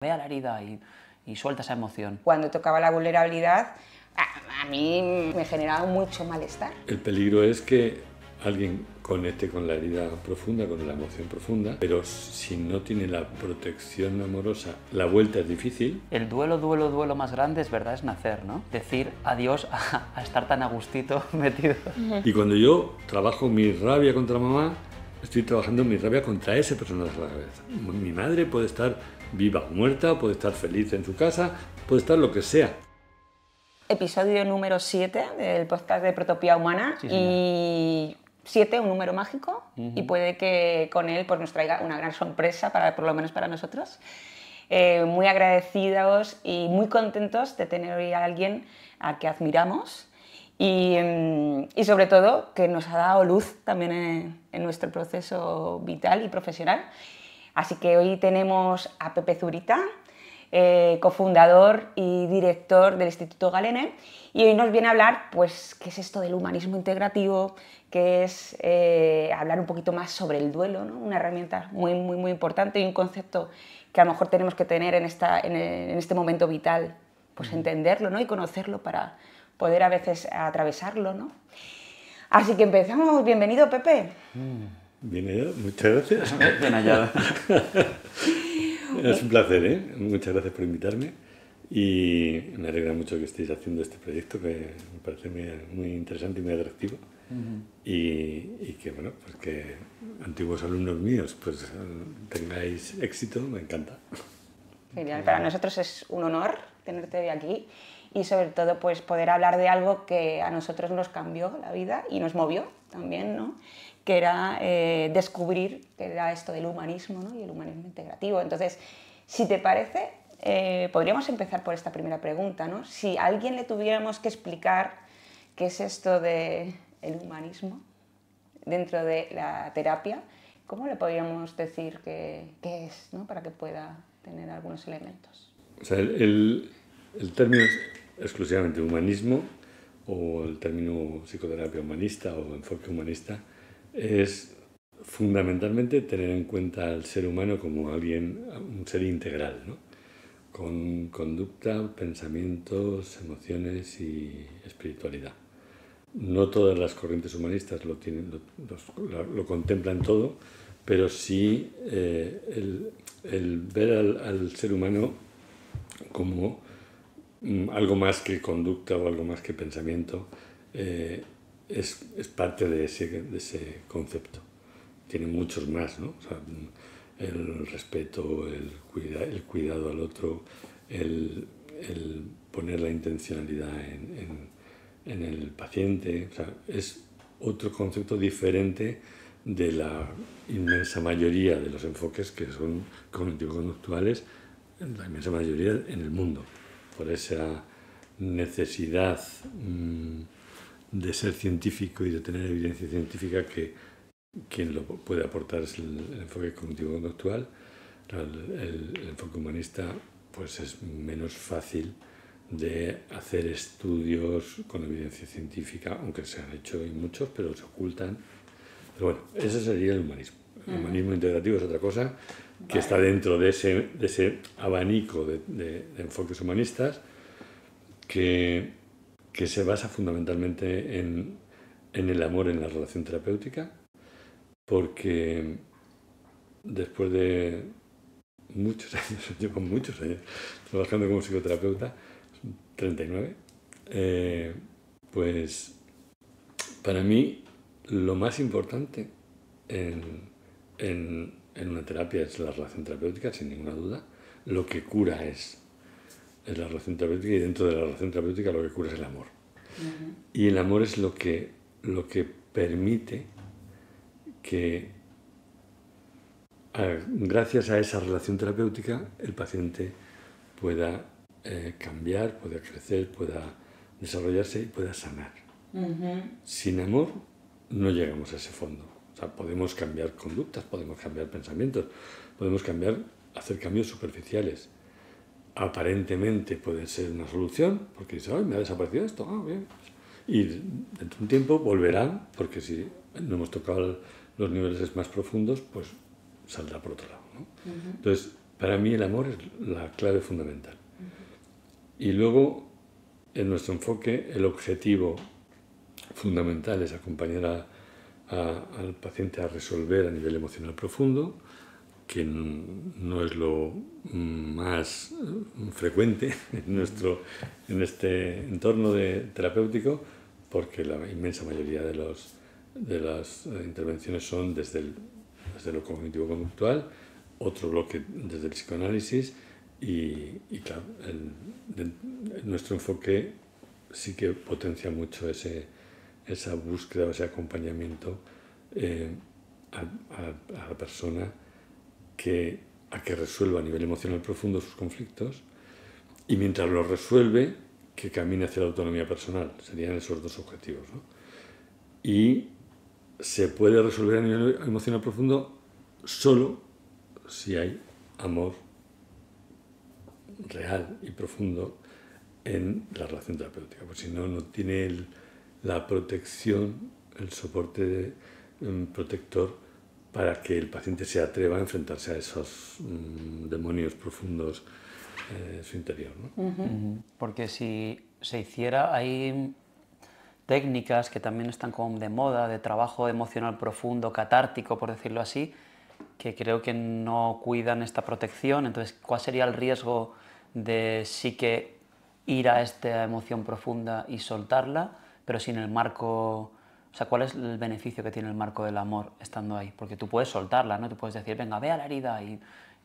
Ve a la herida y suelta esa emoción. Cuando tocaba la vulnerabilidad, a mí me generaba mucho malestar. El peligro es que alguien conecte con la herida profunda, con la emoción profunda, pero si no tiene la protección amorosa, la vuelta es difícil. El duelo más grande es verdad, es nacer, ¿no? Decir adiós a estar tan a gustito metido. Y cuando yo trabajo mi rabia contra mamá, estoy trabajando mi rabia contra ese personaje de la cabeza. Mi madre puede estar viva o muerta, puede estar feliz en su casa, puede estar lo que sea. Episodio número 7 del podcast de Protopía Humana. Sí, y 7, un número mágico, y puede que con él pues, nos traiga una gran sorpresa, por lo menos para nosotros. Muy agradecidos y muy contentos de tener hoy a alguien a que admiramos y sobre todo que nos ha dado luz también en nuestro proceso vital y profesional. Así que hoy tenemos a Pepe Zurita, cofundador y director del Instituto Galene, y hoy nos viene a hablar pues, qué es esto del humanismo integrativo, que es hablar un poquito más sobre el duelo, ¿no? Una herramienta muy importante y un concepto que a lo mejor tenemos que tener en este momento vital, pues entenderlo, ¿no? Y conocerlo para poder a veces atravesarlo, ¿no? Así que empezamos. Bienvenido, Pepe. Bien hallado, muchas gracias. Bien hallado. Es un placer, ¿eh? Muchas gracias por invitarme y me alegra mucho que estéis haciendo este proyecto que me parece muy interesante y muy atractivo. Y que, bueno, pues que antiguos alumnos míos pues tengáis éxito, me encanta. Genial, para nosotros es un honor tenerte hoy aquí y sobre todo pues poder hablar de algo que a nosotros nos cambió la vida y nos movió también, ¿no? Que era descubrir que era esto del humanismo, ¿no? Y el humanismo integrativo. Entonces, si te parece, podríamos empezar por esta primera pregunta, ¿no? Si a alguien le tuviéramos que explicar qué es esto del humanismo dentro de la terapia, ¿cómo le podríamos decir qué es, ¿no? Para que pueda tener algunos elementos? O sea, el término es exclusivamente humanismo, o el término psicoterapia humanista o enfoque humanista, es fundamentalmente tener en cuenta al ser humano como un ser integral, ¿no? Con conducta, pensamientos, emociones y espiritualidad. No todas las corrientes humanistas lo contemplan todo, pero sí el ver al ser humano como algo más que conducta o algo más que pensamiento es parte de ese concepto. Tiene muchos más, ¿no? O sea, el respeto, el cuidado al otro, el poner la intencionalidad en el paciente. O sea, es otro concepto diferente de la inmensa mayoría de los enfoques que son cognitivo-conductuales, la inmensa mayoría en el mundo, por esa necesidad de ser científico y de tener evidencia científica que quien lo puede aportar es el enfoque cognitivo-conductual. El enfoque humanista pues es menos fácil de hacer estudios con evidencia científica, aunque se han hecho y muchos, pero se ocultan. Pero bueno, ese sería el humanismo. El humanismo integrativo es otra cosa que está dentro de ese abanico de enfoques humanistas que se basa fundamentalmente en el amor en la relación terapéutica, porque después de muchos años, llevo muchos años trabajando como psicoterapeuta, 39, pues para mí lo más importante en una terapia es la relación terapéutica, sin ninguna duda. Lo que cura es la relación terapéutica, y dentro de la relación terapéutica lo que cura es el amor. Y el amor es lo que permite que, gracias a esa relación terapéutica, el paciente pueda cambiar, pueda crecer, pueda desarrollarse y pueda sanar. Sin amor no llegamos a ese fondo. O sea, podemos cambiar conductas, podemos cambiar pensamientos, podemos hacer cambios superficiales. Aparentemente puede ser una solución, porque dice, ¡ay, me ha desaparecido esto! ¡Ah, bien! Y dentro de un tiempo volverán, porque si no hemos tocado los niveles más profundos, pues saldrá por otro lado, ¿no? Entonces, Para mí el amor es la clave fundamental. Y luego, en nuestro enfoque, el objetivo fundamental es acompañar al paciente a resolver a nivel emocional profundo, que no es lo más frecuente en este entorno terapéutico, porque la inmensa mayoría de las intervenciones son desde lo cognitivo-conductual, otro bloque desde el psicoanálisis y claro, nuestro enfoque sí que potencia mucho esa búsqueda o ese acompañamiento a la persona a que resuelva a nivel emocional profundo sus conflictos y mientras lo resuelve, que camine hacia la autonomía personal. Serían esos dos objetivos, ¿no? Y se puede resolver a nivel emocional profundo solo si hay amor real y profundo en la relación terapéutica, porque si no, no tiene la protección, el soporte protector para que el paciente se atreva a enfrentarse a esos demonios profundos en su interior, ¿no? Porque si se hiciera, hay técnicas que también están como de moda, de trabajo emocional profundo, catártico, por decirlo así, que creo que no cuidan esta protección. Entonces, ¿cuál sería el riesgo de sí que ir a esta emoción profunda y soltarla, pero sin el marco? O sea, ¿cuál es el beneficio que tiene el marco del amor estando ahí? Porque tú puedes soltarla, ¿no? Tú puedes decir, venga, ve a la herida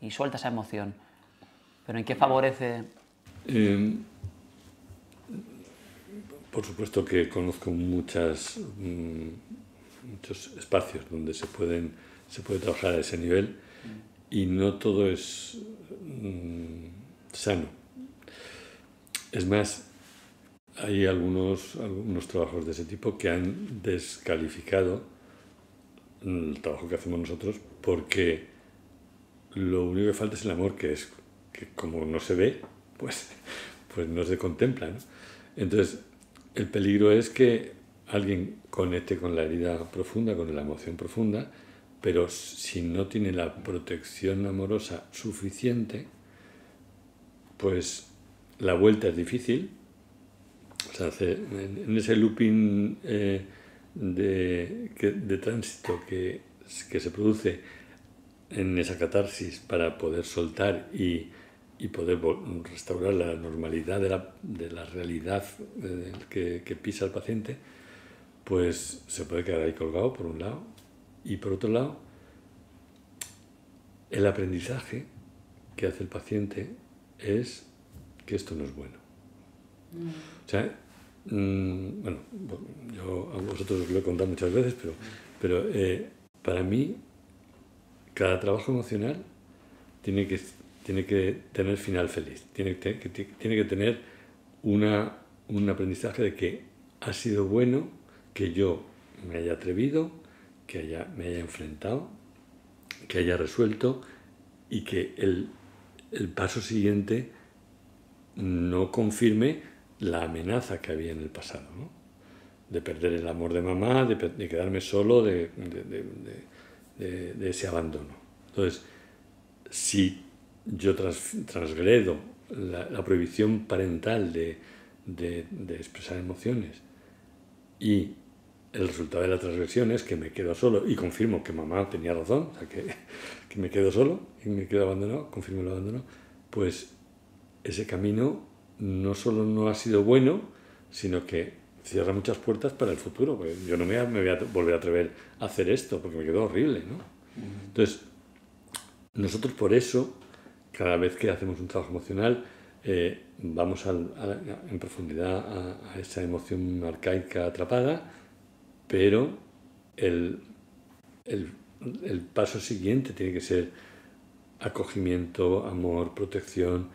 y suelta esa emoción. ¿Pero en qué favorece? Por supuesto que conozco muchos espacios donde se puede trabajar a ese nivel y no todo es sano. Es más, hay algunos trabajos de ese tipo que han descalificado el trabajo que hacemos nosotros porque lo único que falta es el amor, que como no se ve, pues no se contempla, ¿no? Entonces, el peligro es que alguien conecte con la herida profunda, con la emoción profunda, pero si no tiene la protección amorosa suficiente, pues la vuelta es difícil. O sea, en ese looping de tránsito que se produce en esa catarsis para poder soltar y poder restaurar la normalidad de la realidad que pisa el paciente, pues se puede quedar ahí colgado por un lado. Y por otro lado, el aprendizaje que hace el paciente es que esto no es bueno. O sea, bueno, yo a vosotros os lo he contado muchas veces, pero para mí cada trabajo emocional tiene que tener final feliz, tiene que tener un aprendizaje de que ha sido bueno que yo me haya atrevido, que me haya enfrentado, que haya resuelto y que el paso siguiente no confirme la amenaza que había en el pasado, ¿no? De perder el amor de mamá, de quedarme solo, de ese abandono. Entonces, si yo transgredo la prohibición parental de expresar emociones y el resultado de la transgresión es que me quedo solo y confirmo que mamá tenía razón, o sea, que me quedo solo y me quedo abandonado, confirmo el abandono, pues ese camino no solo no ha sido bueno, sino que cierra muchas puertas para el futuro, porque yo no me voy a volver a atrever a hacer esto, porque me quedó horrible, ¿no? Entonces, nosotros por eso, cada vez que hacemos un trabajo emocional, vamos en profundidad a esa emoción arcaica atrapada, pero el paso siguiente tiene que ser acogimiento, amor, protección,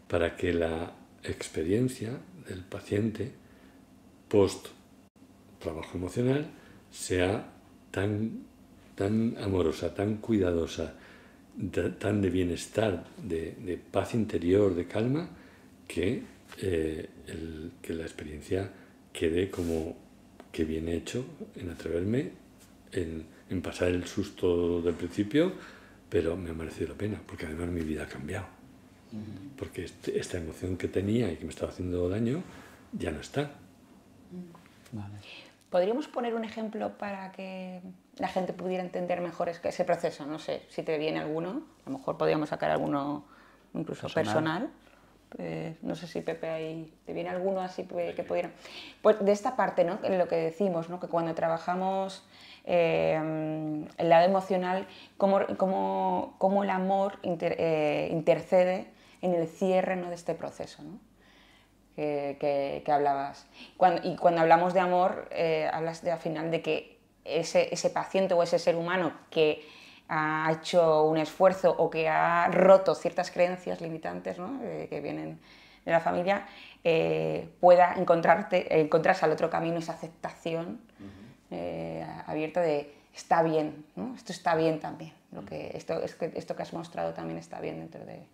para que la experiencia del paciente post trabajo emocional sea tan amorosa, tan cuidadosa, tan de bienestar, de paz interior, de calma, que la experiencia quede como que bien hecho en atreverme, en pasar el susto del principio, pero me ha merecido la pena, porque además mi vida ha cambiado. Porque esta emoción que tenía y que me estaba haciendo daño ya no está. Vale. ¿Podríamos poner un ejemplo para que la gente pudiera entender mejor ese proceso? No sé si te viene alguno, a lo mejor podríamos sacar alguno incluso personal. No sé si Pepe ahí te viene alguno así que pudiera... Pues de esta parte, ¿no? En lo que decimos, ¿no? Que cuando trabajamos el lado emocional, cómo el amor intercede en el cierre, ¿no? De este proceso, ¿no? Que hablabas. Cuando hablamos de amor, hablas al final de que ese paciente o ese ser humano que ha hecho un esfuerzo o que ha roto ciertas creencias limitantes, ¿no? Que vienen de la familia, pueda encontrarse al otro camino, esa aceptación abierta de está bien, ¿no? Esto está bien también, esto que has mostrado también está bien dentro de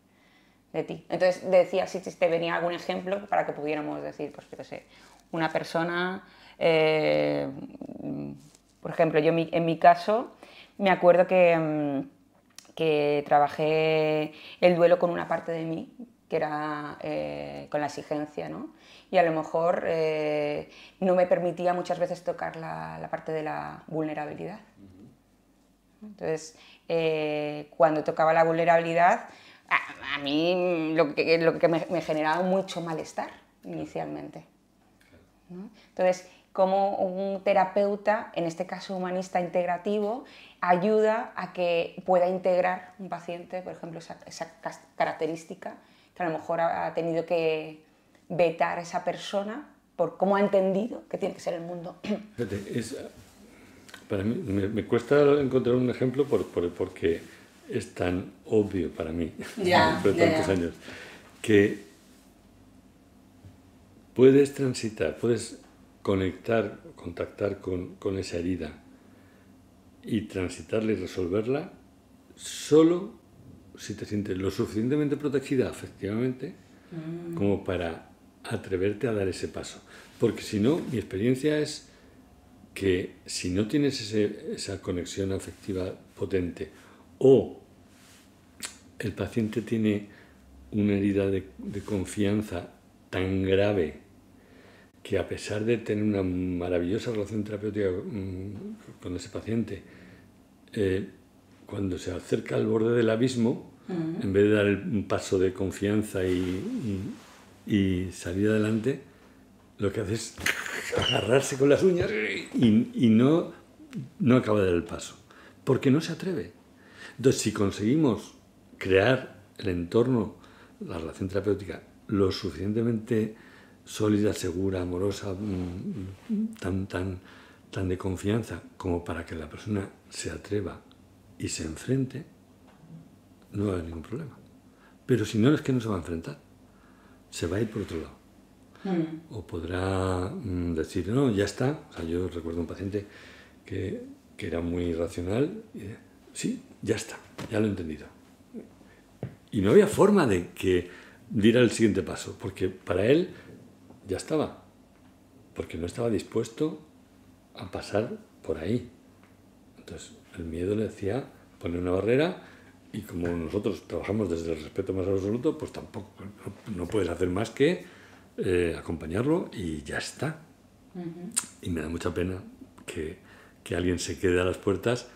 ti. Entonces decía si te venía algún ejemplo para que pudiéramos decir, pues yo qué sé, una persona, por ejemplo, yo en mi caso me acuerdo que trabajé el duelo con una parte de mí que era con la exigencia, ¿no? Y a lo mejor no me permitía muchas veces tocar la parte de la vulnerabilidad. Entonces, cuando tocaba la vulnerabilidad, a mí lo que me generaba mucho malestar inicialmente, ¿no? Entonces, como un terapeuta, en este caso humanista integrativo, ayuda a que pueda integrar un paciente, por ejemplo, esa característica que a lo mejor ha tenido que vetar a esa persona por cómo ha entendido que tiene que ser el mundo. Para mí me cuesta encontrar un ejemplo porque es tan obvio para mí, después de tantos años, que puedes transitar, puedes contactar con esa herida y transitarla y resolverla solo si te sientes lo suficientemente protegida afectivamente como para atreverte a dar ese paso. Porque si no, mi experiencia es que si no tienes esa conexión afectiva potente o el paciente tiene una herida de confianza tan grave que a pesar de tener una maravillosa relación terapéutica con ese paciente, cuando se acerca al borde del abismo, en vez de dar un paso de confianza y salir adelante, lo que hace es agarrarse con las uñas y no acaba de dar el paso, porque no se atreve. Entonces, si conseguimos crear el entorno, la relación terapéutica, lo suficientemente sólida, segura, amorosa, tan de confianza como para que la persona se atreva y se enfrente, no va a haber ningún problema. Pero si no, es que no se va a enfrentar, se va a ir por otro lado. O podrá decir, no, ya está. O sea, yo recuerdo un paciente que era muy racional y sí, ya está, ya lo he entendido. Y no había forma de que diera el siguiente paso, porque para él ya estaba, porque no estaba dispuesto a pasar por ahí. Entonces, el miedo le decía poner una barrera y como nosotros trabajamos desde el respeto más absoluto, pues tampoco, no puedes hacer más que acompañarlo y ya está. Y me da mucha pena que alguien se quede a las puertas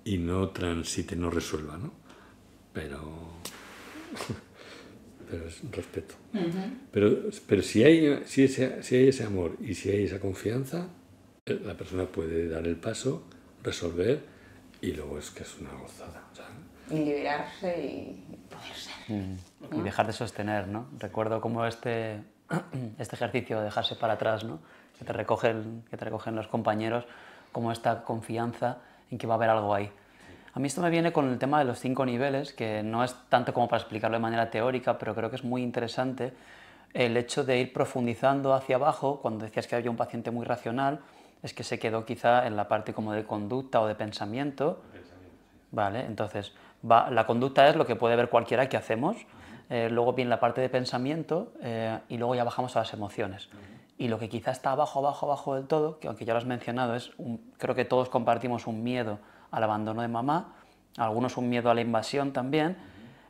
y no transite, no resuelva, ¿no? Pero es un respeto. Pero si hay ese amor y si hay esa confianza, la persona puede dar el paso, resolver y luego es que es una gozada. O sea, y liberarse y poder ser. Y dejar de sostener, ¿no? Recuerdo como este ejercicio de dejarse para atrás, ¿no? Que te recogen los compañeros, como esta confianza en que va a haber algo ahí. A mí esto me viene con el tema de los 5 niveles, que no es tanto como para explicarlo de manera teórica, pero creo que es muy interesante el hecho de ir profundizando hacia abajo. Cuando decías que había un paciente muy racional, es que se quedó quizá en la parte como de conducta o de pensamiento. Vale, entonces la conducta es lo que puede ver cualquiera que hacemos, luego viene la parte de pensamiento y luego ya bajamos a las emociones. Y lo que quizá está abajo del todo, que aunque ya lo has mencionado, creo que todos compartimos un miedo al abandono de mamá, algunos un miedo a la invasión también,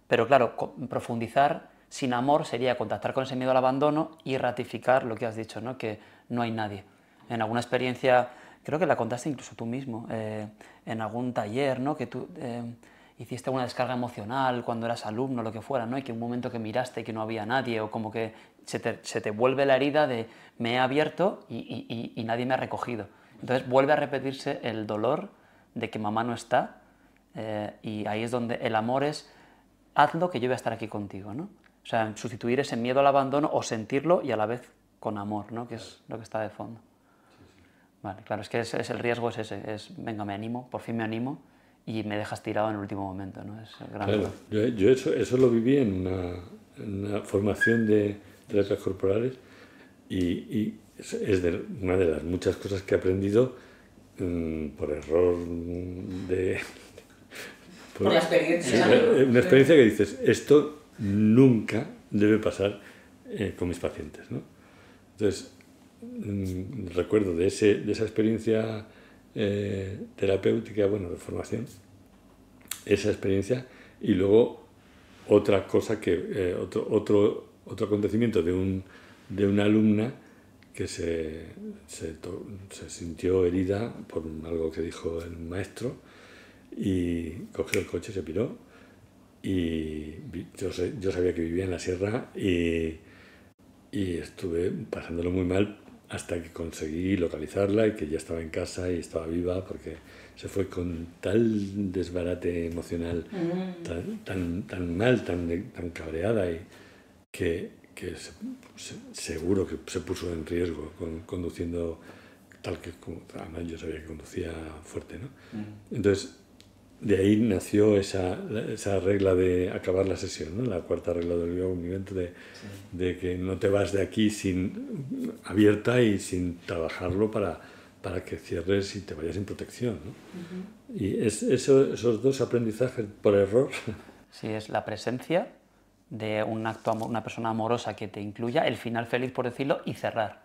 pero claro, profundizar sin amor sería contactar con ese miedo al abandono y ratificar lo que has dicho, ¿no? Que no hay nadie. En alguna experiencia, creo que la contaste incluso tú mismo, en algún taller, ¿no? Que tú hiciste una descarga emocional cuando eras alumno, lo que fuera, ¿no? Y que un momento que miraste y que no había nadie, o como que se te vuelve la herida de me he abierto y nadie me ha recogido. Entonces vuelve a repetirse el dolor de que mamá no está, y ahí es donde el amor es hazlo que yo voy a estar aquí contigo, ¿no? O sea, sustituir ese miedo al abandono o sentirlo y a la vez con amor, ¿no? Que es lo que está de fondo. Vale, claro, es que el riesgo es ese, venga, me animo, por fin me animo y me dejas tirado en el último momento, ¿no? Es el gran Claro, yo eso lo viví en una formación de terapias corporales y es una de las muchas cosas que he aprendido por error por la experiencia. Una experiencia que dices, esto nunca debe pasar con mis pacientes, ¿no? Entonces, recuerdo de esa experiencia terapéutica, bueno, de formación, esa experiencia, y luego otra cosa otro acontecimiento de una alumna que se sintió herida por algo que dijo el maestro y cogió el coche, se piró, y yo sabía que vivía en la sierra y estuve pasándolo muy mal hasta que conseguí localizarla y que ya estaba en casa y estaba viva, porque se fue con tal desbarate emocional, tan mal, tan cabreada, y que seguro que se puso en riesgo conduciendo tal que, además yo sabía que conducía fuerte, ¿no? Entonces, de ahí nació esa regla de acabar la sesión, ¿no? La cuarta regla del movimiento de que no te vas de aquí sin abierta y sin trabajarlo para que cierres y te vayas sin protección, ¿no? Y esos dos aprendizajes por error. Sí, es la presencia de una persona amorosa que te incluya, el final feliz, por decirlo, y cerrar,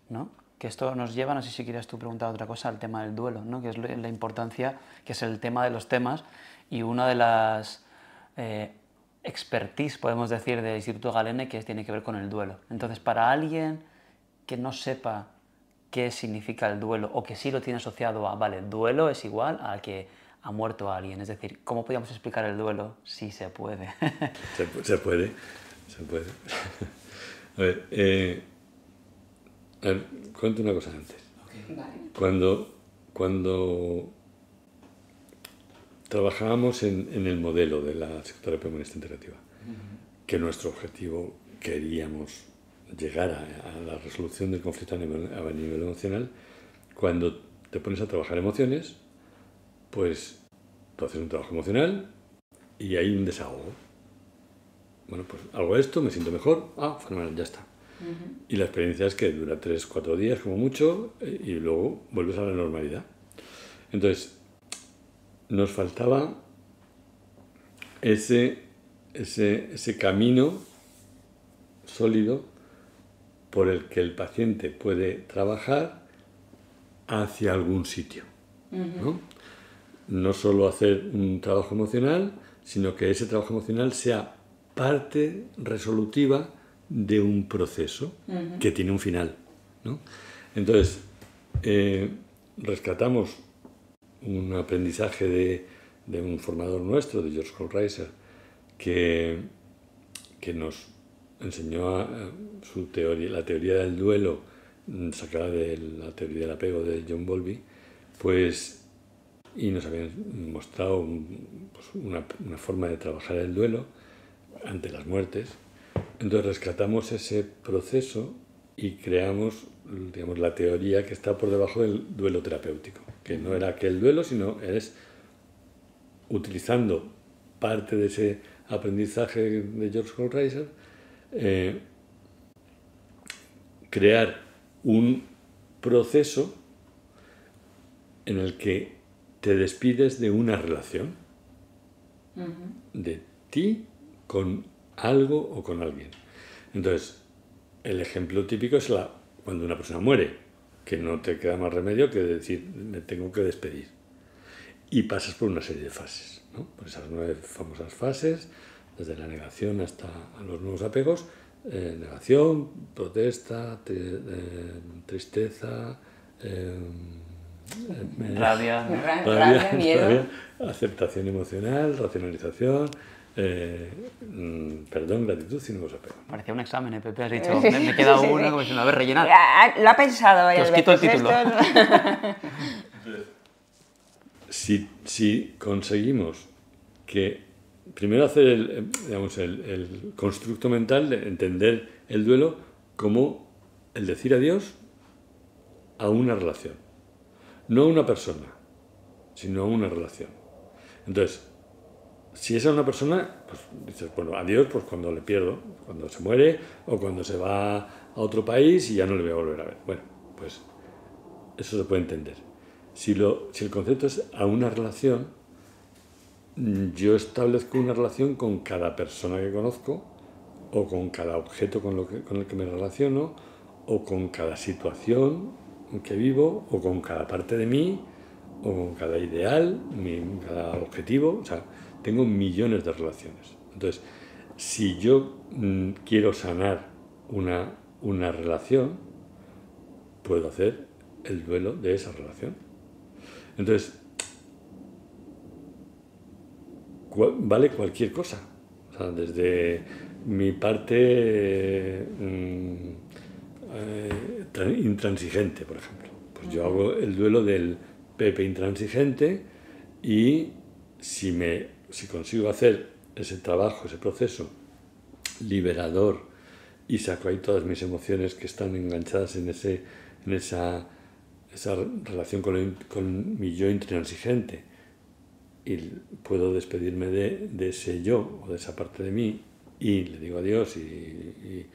¿no? Que esto nos lleva, no sé si quieres tú preguntar otra cosa, al tema del duelo, ¿no? Que es la importancia, que es el tema de los temas y una de las expertise, podemos decir, del Instituto Galene, que tiene que ver con el duelo. Entonces, para alguien que no sepa qué significa el duelo o que sí lo tiene asociado a, vale, duelo es igual a que ha muerto alguien, es decir, ¿cómo podríamos explicar el duelo? Sí se puede. Se puede. A ver, cuento una cosa antes. Okay. Vale. Cuando trabajábamos en el modelo de la psicoterapia humanista integrativa, que nuestro objetivo queríamos llegar a la resolución del conflicto a nivel emocional, cuando te pones a trabajar emociones, pues tú haces un trabajo emocional y hay un desahogo. Bueno, pues hago esto, me siento mejor, fenomenal, ya está. Y la experiencia es que dura 3-4 días como mucho y luego vuelves a la normalidad. Entonces, nos faltaba ese camino sólido por el que el paciente puede trabajar hacia algún sitio, ¿no? No solo hacer un trabajo emocional, sino que ese trabajo emocional sea parte resolutiva de un proceso que tiene un final, ¿no? Entonces, rescatamos un aprendizaje de un formador nuestro, de George Holreiser, que nos enseñó su teoría, la teoría del duelo, sacada de la teoría del apego de John Bowlby, pues, y nos habían mostrado una forma de trabajar el duelo ante las muertes. Entonces rescatamos ese proceso y creamos, digamos, la teoría que está por debajo del duelo terapéutico, que no era aquel duelo, sino es utilizando parte de ese aprendizaje de George Holreiser, crear un proceso en el que te despides de una relación de ti con algo o con alguien. Entonces, el ejemplo típico es cuando una persona muere, que no te queda más remedio que decir, me tengo que despedir. y pasas por una serie de fases, ¿no? Por esas 9 famosas fases, desde la negación hasta los nuevos apegos, negación, protesta, tristeza, Rabia, Rabia, miedo. aceptación emocional, racionalización, perdón, gratitud y nuevos apegos. parecía un examen, Pepe, has dicho, me queda Sí, uno, sí. como si me habéis rellenado. Lo ha pensado varias Os quito el veces. título. Si conseguimos que primero hacer el constructo mental de entender el duelo como el decir adiós a una relación, no a una persona, sino a una relación. Entonces, si es a una persona, pues dices, bueno, adiós, pues cuando le pierdo, cuando se muere o cuando se va a otro país y ya no le voy a volver a ver. Bueno, pues eso se puede entender. Si el concepto es a una relación, yo establezco una relación con cada persona que conozco, o con cada objeto con el que me relaciono, o con cada situación en que vivo, o con cada parte de mí, o con cada ideal, cada objetivo. O sea, tengo millones de relaciones. Entonces, si yo quiero sanar una relación, puedo hacer el duelo de esa relación. Entonces, vale cualquier cosa. O sea, desde mi parte intransigente, por ejemplo. Pues yo hago el duelo del Pepe intransigente y si consigo hacer ese trabajo, ese proceso liberador y saco ahí todas mis emociones que están enganchadas en esa relación con mi yo intransigente y puedo despedirme de ese yo o de esa parte de mí y le digo adiós y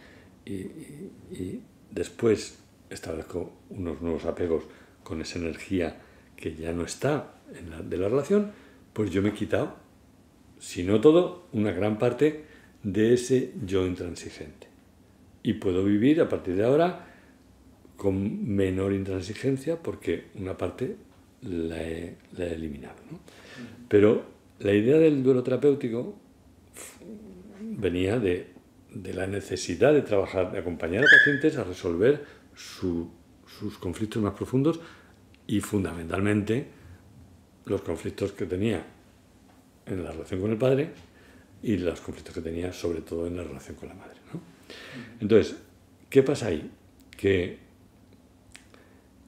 después establezco unos nuevos apegos con esa energía que ya no está de la relación, pues yo me he quitado, si no todo, una gran parte de ese yo intransigente. Y puedo vivir a partir de ahora con menor intransigencia porque una parte la he eliminado, ¿no? Pero la idea del duelo terapéutico venía de la necesidad de trabajar, de acompañar a pacientes a resolver sus conflictos más profundos y fundamentalmente los conflictos que tenía en la relación con el padre y los conflictos que tenía sobre todo en la relación con la madre, ¿no? Entonces, ¿qué pasa ahí? Que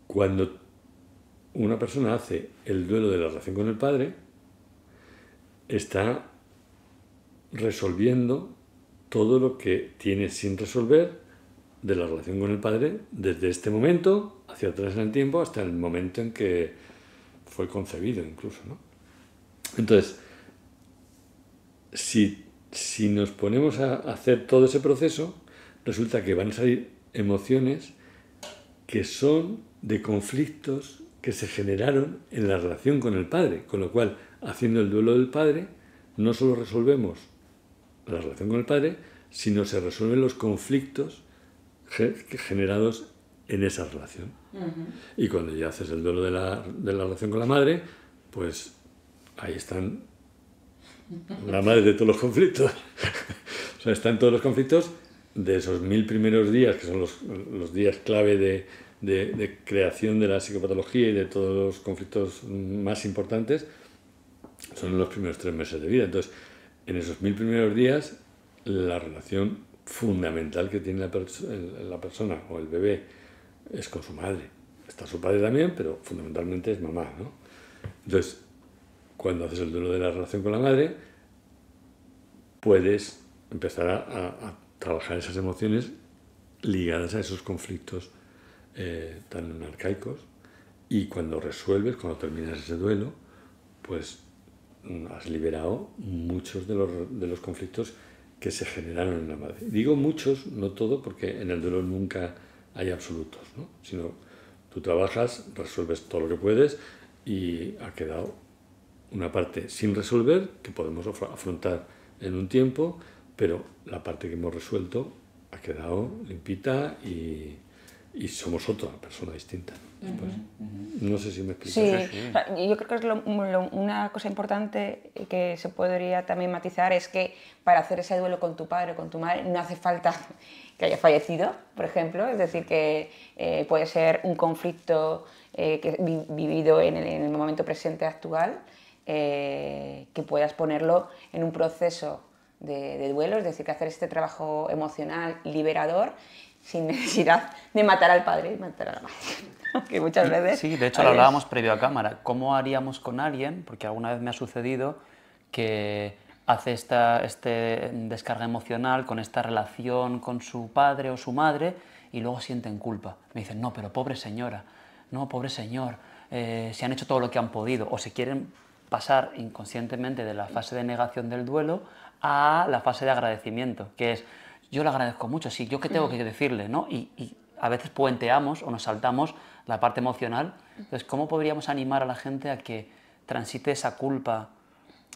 cuando una persona hace el duelo de la relación con el padre, está resolviendo todo lo que tiene sin resolver de la relación con el padre desde este momento hacia atrás en el tiempo hasta el momento en que fue concebido incluso, ¿no? Entonces, si nos ponemos a hacer todo ese proceso, resulta que van a salir emociones que son de conflictos que se generaron en la relación con el padre, con lo cual, haciendo el duelo del padre, no solo resolvemos la relación con el padre, sino se resuelven los conflictos generados en esa relación. Y cuando ya haces el duelo de la relación con la madre, pues ahí están la madre de todos los conflictos. O sea, están todos los conflictos de esos 1000 primeros días, que son los días clave de creación de la psicopatología y de todos los conflictos más importantes, son los primeros 3 meses de vida. Entonces, en esos 1000 primeros días, la relación fundamental que tiene la persona o el bebé es con su madre. Está su padre también, pero fundamentalmente es mamá, ¿no? Entonces, cuando haces el duelo de la relación con la madre, puedes empezar a trabajar esas emociones ligadas a esos conflictos tan arcaicos, y cuando resuelves, cuando terminas ese duelo, pues has liberado muchos de los conflictos que se generaron en la madre. Digo muchos, no todo, porque en el duelo nunca hay absolutos, ¿no? Sino tú trabajas, resuelves todo lo que puedes y ha quedado una parte sin resolver que podemos afrontar en un tiempo, pero la parte que hemos resuelto ha quedado limpita y y somos otra persona distinta después. No sé si me explico. Sí, o sea, yo creo que una cosa importante que se podría también matizar es que para hacer ese duelo con tu padre o con tu madre no hace falta que haya fallecido, por ejemplo, es decir, que puede ser un conflicto vivido en el momento presente actual, que puedas ponerlo en un proceso de duelo, es decir, que hacer este trabajo emocional liberador sin necesidad de matar al padre y matar a la madre, que muchas veces... Sí, de hecho lo hablábamos previo a cámara. ¿Cómo haríamos con alguien? Porque alguna vez me ha sucedido que hace este descarga emocional con esta relación con su padre o su madre y luego sienten culpa. Me dicen, no, pero pobre señora, no, pobre señor, se han hecho todo lo que han podido, o se quieren pasar inconscientemente de la fase de negación del duelo a la fase de agradecimiento, que es, yo le agradezco mucho, sí, yo qué tengo que decirle, ¿no? Y a veces puenteamos o nos saltamos la parte emocional. Entonces, ¿cómo podríamos animar a la gente a que transite esa culpa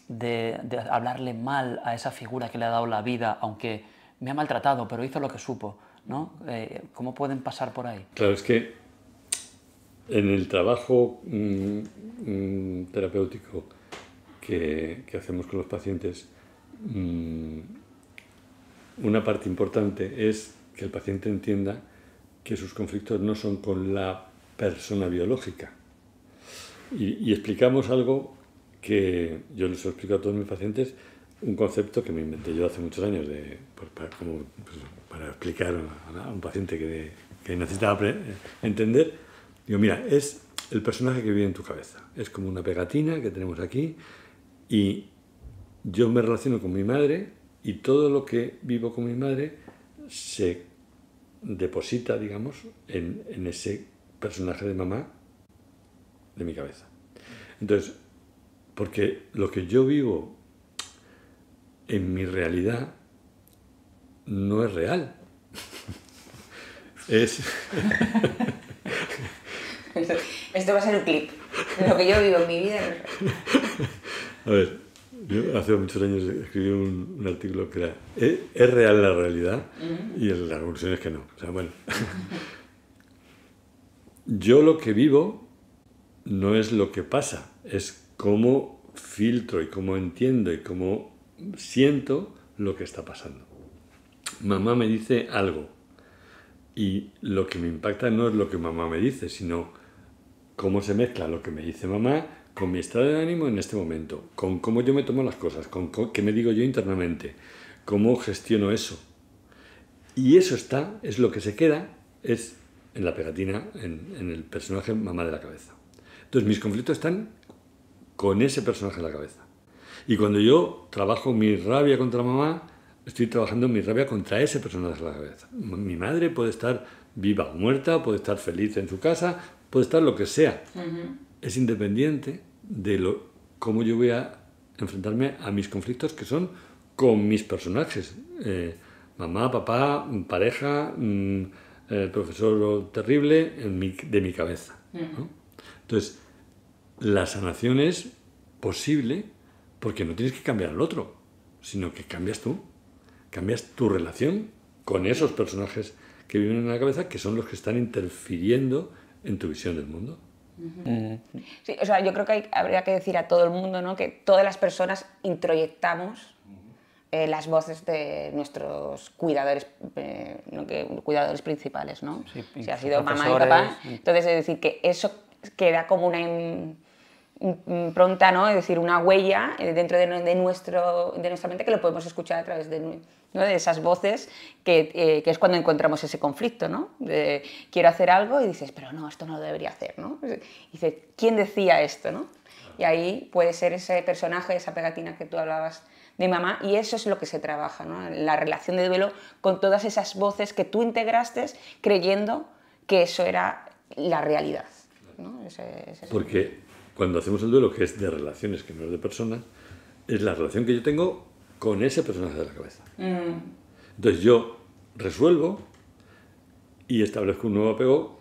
de hablarle mal a esa figura que le ha dado la vida, aunque me ha maltratado, pero hizo lo que supo, ¿no? ¿Cómo pueden pasar por ahí? Claro, es que en el trabajo terapéutico que hacemos con los pacientes, una parte importante es que el paciente entienda que sus conflictos no son con la persona biológica. Y explicamos algo que yo les he explicado a todos mis pacientes, un concepto que me inventé yo hace muchos años para explicar a un paciente que necesitaba entender. Digo, mira, es el personaje que vive en tu cabeza. Es como una pegatina que tenemos aquí y yo me relaciono con mi madre y todo lo que vivo con mi madre se deposita, digamos, en ese personaje de mamá de mi cabeza. Entonces, porque lo que yo vivo en mi realidad no es real. Esto va a ser un clip. Lo que yo vivo en mi vida no es real. A ver, yo hace muchos años escribí un artículo que era ¿es real la realidad? Y la conclusión es que no. O sea, bueno, yo lo que vivo no es lo que pasa, es cómo filtro y cómo entiendo y cómo siento lo que está pasando. Mamá me dice algo y lo que me impacta no es lo que mamá me dice, sino cómo se mezcla lo que me dice mamá con mi estado de ánimo en este momento, con cómo yo me tomo las cosas, con qué me digo yo internamente, cómo gestiono eso. Y eso es lo que se queda, es en la pegatina, en el personaje mamá de la cabeza. Entonces mis conflictos están con ese personaje en la cabeza. Y cuando yo trabajo mi rabia contra mamá, estoy trabajando mi rabia contra ese personaje en la cabeza. Mi madre puede estar viva o muerta, puede estar feliz en su casa, puede estar lo que sea. Es independiente de cómo yo voy a enfrentarme a mis conflictos que son con mis personajes. Mamá, papá, pareja, profesor terrible de mi cabeza, ¿no? Entonces, la sanación es posible porque no tienes que cambiar al otro, sino que cambias tú. Cambias tu relación con esos personajes que viven en la cabeza, que son los que están interfiriendo en tu visión del mundo. Sí, o sea, yo creo que habría que decir a todo el mundo, ¿no?, que todas las personas introyectamos las voces de nuestros cuidadores, cuidadores principales, ¿no? Sí, si ha sido mamá y papá, entonces es decir que eso queda como una impronta, ¿no? Es decir, una huella dentro de nuestra mente que lo podemos escuchar a través de esas voces que es cuando encontramos ese conflicto, ¿no? Quiero hacer algo y dices, pero no, esto no lo debería hacer, ¿no? Y dices, ¿quién decía esto, no? Y ahí puede ser ese personaje, esa pegatina que tú hablabas de mamá, y eso es lo que se trabaja, ¿no? La relación de duelo con todas esas voces que tú integraste creyendo que eso era la realidad, ¿no? Porque cuando hacemos el duelo, que es de relaciones, que no es de personas, es la relación que yo tengo con ese personaje de la cabeza. Entonces yo resuelvo y establezco un nuevo apego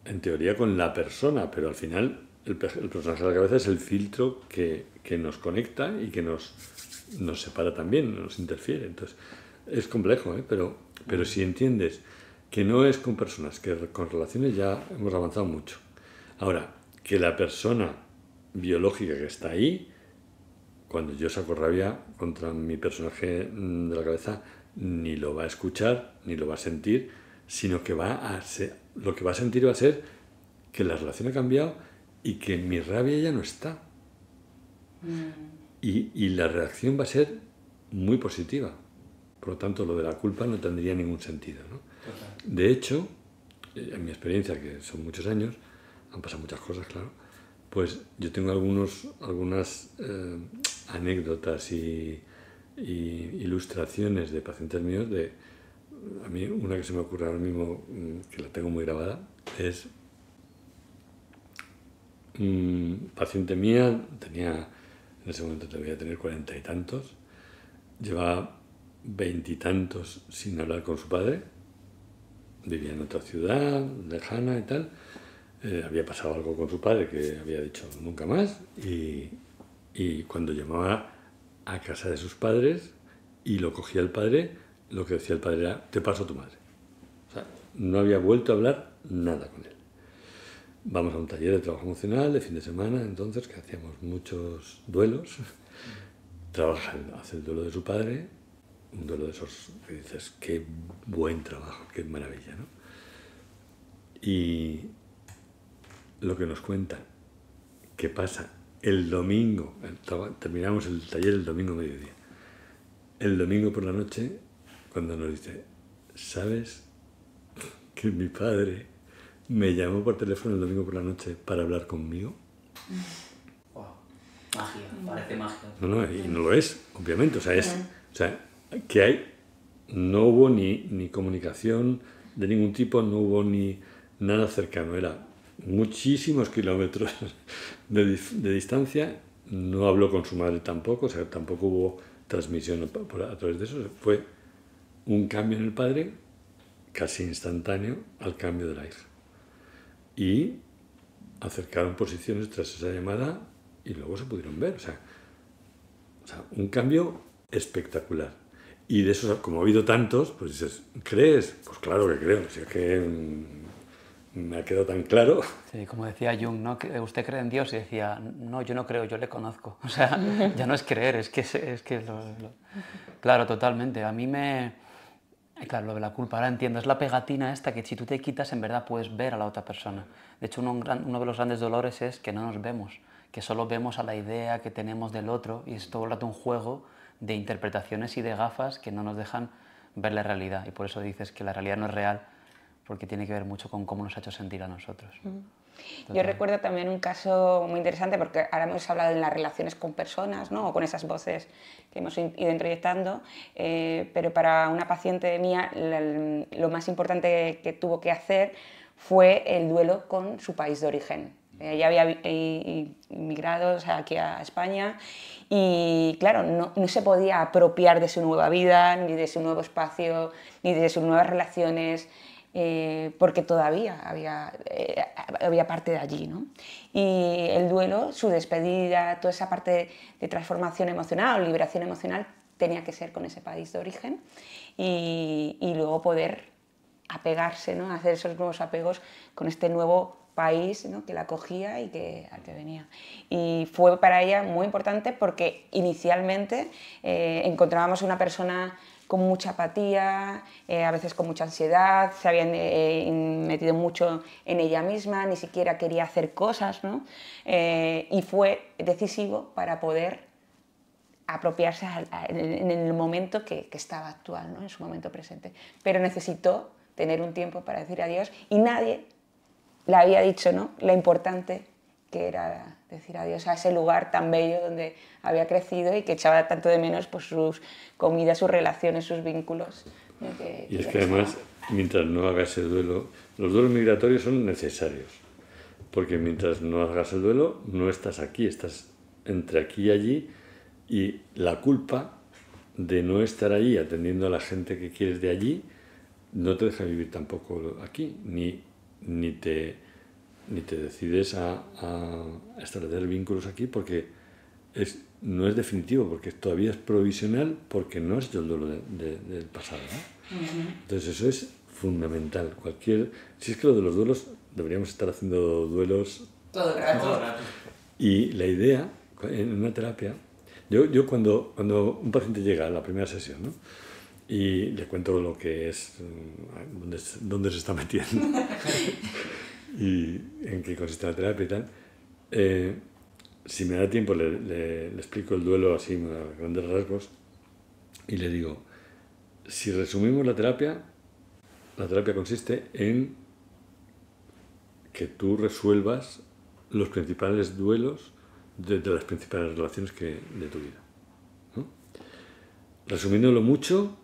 en teoría con la persona, pero al final el personaje de la cabeza es el filtro que nos conecta y que nos separa también, nos interfiere. Entonces es complejo, pero si entiendes que no es con personas, que con relaciones ya hemos avanzado mucho. Ahora, que la persona biológica que está ahí, cuando yo saco rabia contra mi personaje de la cabeza, ni lo va a escuchar, ni lo va a sentir, sino que lo que va a sentir va a ser que la relación ha cambiado y que mi rabia ya no está. Y la reacción va a ser muy positiva. Por lo tanto, lo de la culpa no tendría ningún sentido, ¿no? De hecho, en mi experiencia, que son muchos años, han pasado muchas cosas, claro, pues yo tengo algunas anécdotas y ilustraciones de pacientes míos. A mí una que se me ocurre ahora mismo, que la tengo muy grabada, es paciente mía, en ese momento debía tener 40 y tantos, llevaba 20 y tantos sin hablar con su padre, vivía en otra ciudad lejana y tal, había pasado algo con su padre que había dicho nunca más, y cuando llamaba a casa de sus padres y lo cogía el padre, lo que decía el padre era: te paso a tu madre. O sea, no había vuelto a hablar nada con él. Vamos a un taller de trabajo emocional de fin de semana, entonces, que hacíamos muchos duelos. Hace el duelo de su padre, un duelo de esos que dices, qué buen trabajo, qué maravilla, ¿no? Y lo que nos cuenta, que pasa el domingo, terminamos el taller el domingo mediodía, el domingo por la noche, cuando nos dice: ¿sabes que mi padre me llamó por teléfono el domingo por la noche para hablar conmigo? Wow. Magia, parece magia. No, y no lo es, obviamente. O sea, que no hubo ni comunicación de ningún tipo, no hubo ni nada cercano. Era muchísimos kilómetros de distancia. No habló con su madre tampoco, o sea, tampoco hubo transmisión a través de eso. Fue un cambio en el padre casi instantáneo al cambio de la hija. Y acercaron posiciones tras esa llamada y luego se pudieron ver. O sea, un cambio espectacular. Y de esos, como ha habido tantos, pues dices, ¿crees? Pues claro que creo. Si es que me ha quedado tan claro. Sí, como decía Jung, ¿no? ¿Usted cree en Dios? Y decía, no, yo no creo, yo le conozco. O sea, ya no es creer, es que Claro, totalmente. A mí Claro, lo de la culpa, ahora entiendo, es la pegatina esta que si tú te quitas en verdad puedes ver a la otra persona. De hecho, uno de los grandes dolores es que no nos vemos, que solo vemos a la idea que tenemos del otro y es todo el rato un juego de interpretaciones y de gafas que no nos dejan ver la realidad. Y por eso dices que la realidad no es real, porque tiene que ver mucho con cómo nos ha hecho sentir a nosotros. Yo recuerdo también un caso muy interesante, porque ahora hemos hablado de las relaciones con personas, ¿no? O con esas voces que hemos ido introyectando, pero para una paciente mía lo más importante que tuvo que hacer fue el duelo con su país de origen. Ella había inmigrado, o sea, aquí a España, y claro, no se podía apropiar de su nueva vida, ni de su nuevo espacio, ni de sus nuevas relaciones, porque todavía había parte de allí, ¿no? Y el duelo, su despedida, toda esa parte de transformación emocional o liberación emocional tenía que ser con ese país de origen y luego poder apegarse, ¿no? Hacer esos nuevos apegos con este nuevo país, ¿no? Que la acogía y al que venía. Y fue para ella muy importante porque inicialmente encontrábamos una persona con mucha apatía, a veces con mucha ansiedad, se habían metido mucho en ella misma, ni siquiera quería hacer cosas, ¿no? Y fue decisivo para poder apropiarse en el momento que estaba actual, ¿no? En su momento presente. Pero necesitó tener un tiempo para decir adiós y nadie le había dicho, ¿no? Lo importante que era decir adiós a ese lugar tan bello donde había crecido y que echaba tanto de menos pues, sus comidas, sus relaciones, sus vínculos. Y es que además, mientras no hagas ese duelo, los duelos migratorios son necesarios, porque mientras no hagas el duelo, no estás aquí, estás entre aquí y allí, y la culpa de no estar allí atendiendo a la gente que quieres de allí no te deja vivir tampoco aquí, ni te decides a establecer vínculos aquí porque no es definitivo, porque todavía es provisional, porque no es el duelo del pasado, ¿no? Entonces eso es fundamental. Si es que lo de los duelos, deberíamos estar haciendo duelos Todo el rato. y la idea, en una terapia, yo cuando un paciente llega a la primera sesión, ¿no? Y le cuento lo que es, dónde se está metiendo y en qué consiste la terapia y tal, si me da tiempo le explico el duelo así a grandes rasgos y le digo, si resumimos la terapia consiste en que tú resuelvas los principales duelos de las principales relaciones de tu vida, ¿no? Resumiéndolo mucho,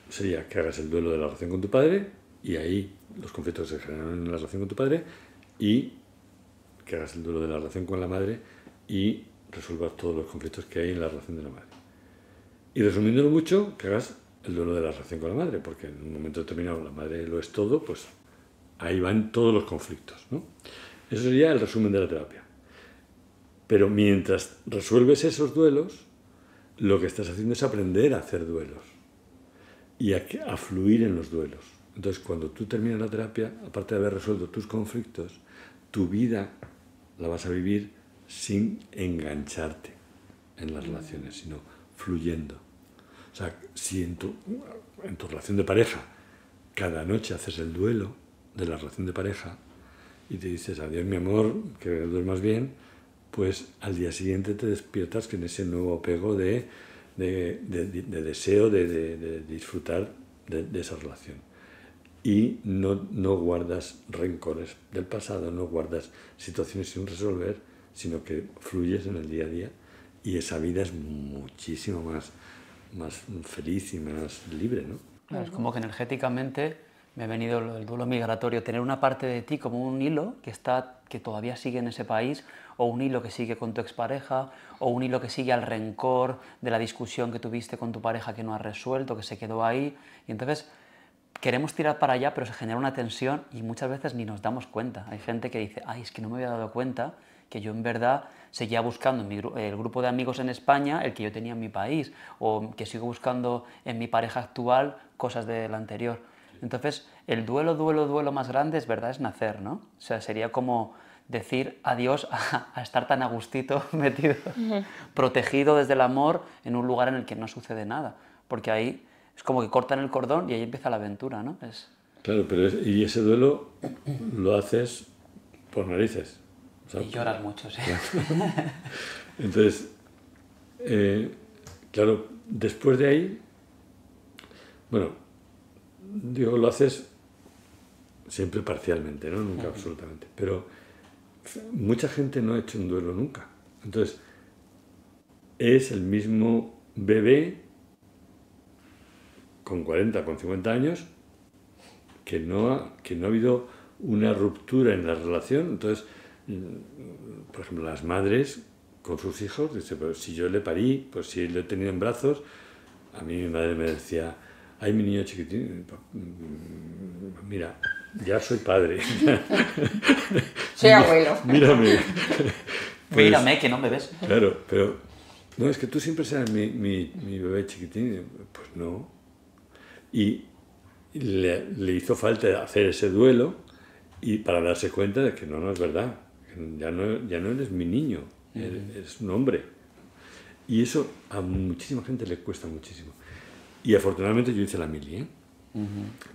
sería que hagas el duelo de la relación con tu padre, y ahí los conflictos se generan en la relación con tu padre, y que hagas el duelo de la relación con la madre y resuelvas todos los conflictos que hay en la relación de la madre. Y resumiéndolo mucho, que hagas el duelo de la relación con la madre, porque en un momento determinado la madre lo es todo, pues ahí van todos los conflictos, ¿no? Eso sería el resumen de la terapia. Pero mientras resuelves esos duelos, lo que estás haciendo es aprender a hacer duelos y a fluir en los duelos. Entonces, cuando tú terminas la terapia, aparte de haber resuelto tus conflictos, tu vida la vas a vivir sin engancharte en las relaciones, sino fluyendo. O sea, si en tu relación de pareja cada noche haces el duelo de la relación de pareja y te dices adiós mi amor, que duermas bien, pues al día siguiente te despiertas con ese nuevo apego de deseo de disfrutar de esa relación. Y no guardas rencores del pasado, no guardas situaciones sin resolver, sino que fluyes en el día a día y esa vida es muchísimo más feliz y más libre, ¿no? Claro, es como que energéticamente me ha venido el duelo migratorio, tener una parte de ti como un hilo que todavía sigue en ese país, o un hilo que sigue con tu expareja, o un hilo que sigue al rencor de la discusión que tuviste con tu pareja que no has resuelto, que se quedó ahí, y entonces queremos tirar para allá, pero se genera una tensión y muchas veces ni nos damos cuenta. Hay gente que dice, ay, es que no me había dado cuenta que yo en verdad seguía buscando en el grupo de amigos en España el que yo tenía en mi país, o que sigo buscando en mi pareja actual cosas del anterior. Entonces, el duelo más grande es verdad, es nacer, ¿no? O sea, sería como decir adiós a estar tan a gustito metido, protegido desde el amor en un lugar en el que no sucede nada, porque ahí es como que cortan el cordón y ahí empieza la aventura, ¿no? Claro, y ese duelo lo haces por narices. O sea, y lloras mucho, sí. Claro. Entonces, claro, después de ahí, bueno, digo, lo haces siempre parcialmente, ¿no? Nunca absolutamente. Pero mucha gente no ha hecho un duelo nunca. Entonces, es el mismo bebé con 40, con 50 años que no ha habido una ruptura en la relación. Entonces, por ejemplo, las madres con sus hijos, dicen, pero si yo le parí, pues si lo he tenido en brazos, a mí mi madre me decía, ay, mi niño chiquitín, mira, ya soy padre. Soy abuelo. Mírame. Pues, mírame, que no me ves. Claro, pero no, es que tú siempre serás mi bebé chiquitín. Pues no. Y le hizo falta hacer ese duelo y para darse cuenta de que no es verdad. Ya no eres mi niño, eres un hombre. Y eso a muchísima gente le cuesta muchísimo. Y afortunadamente yo hice la mili, ¿eh?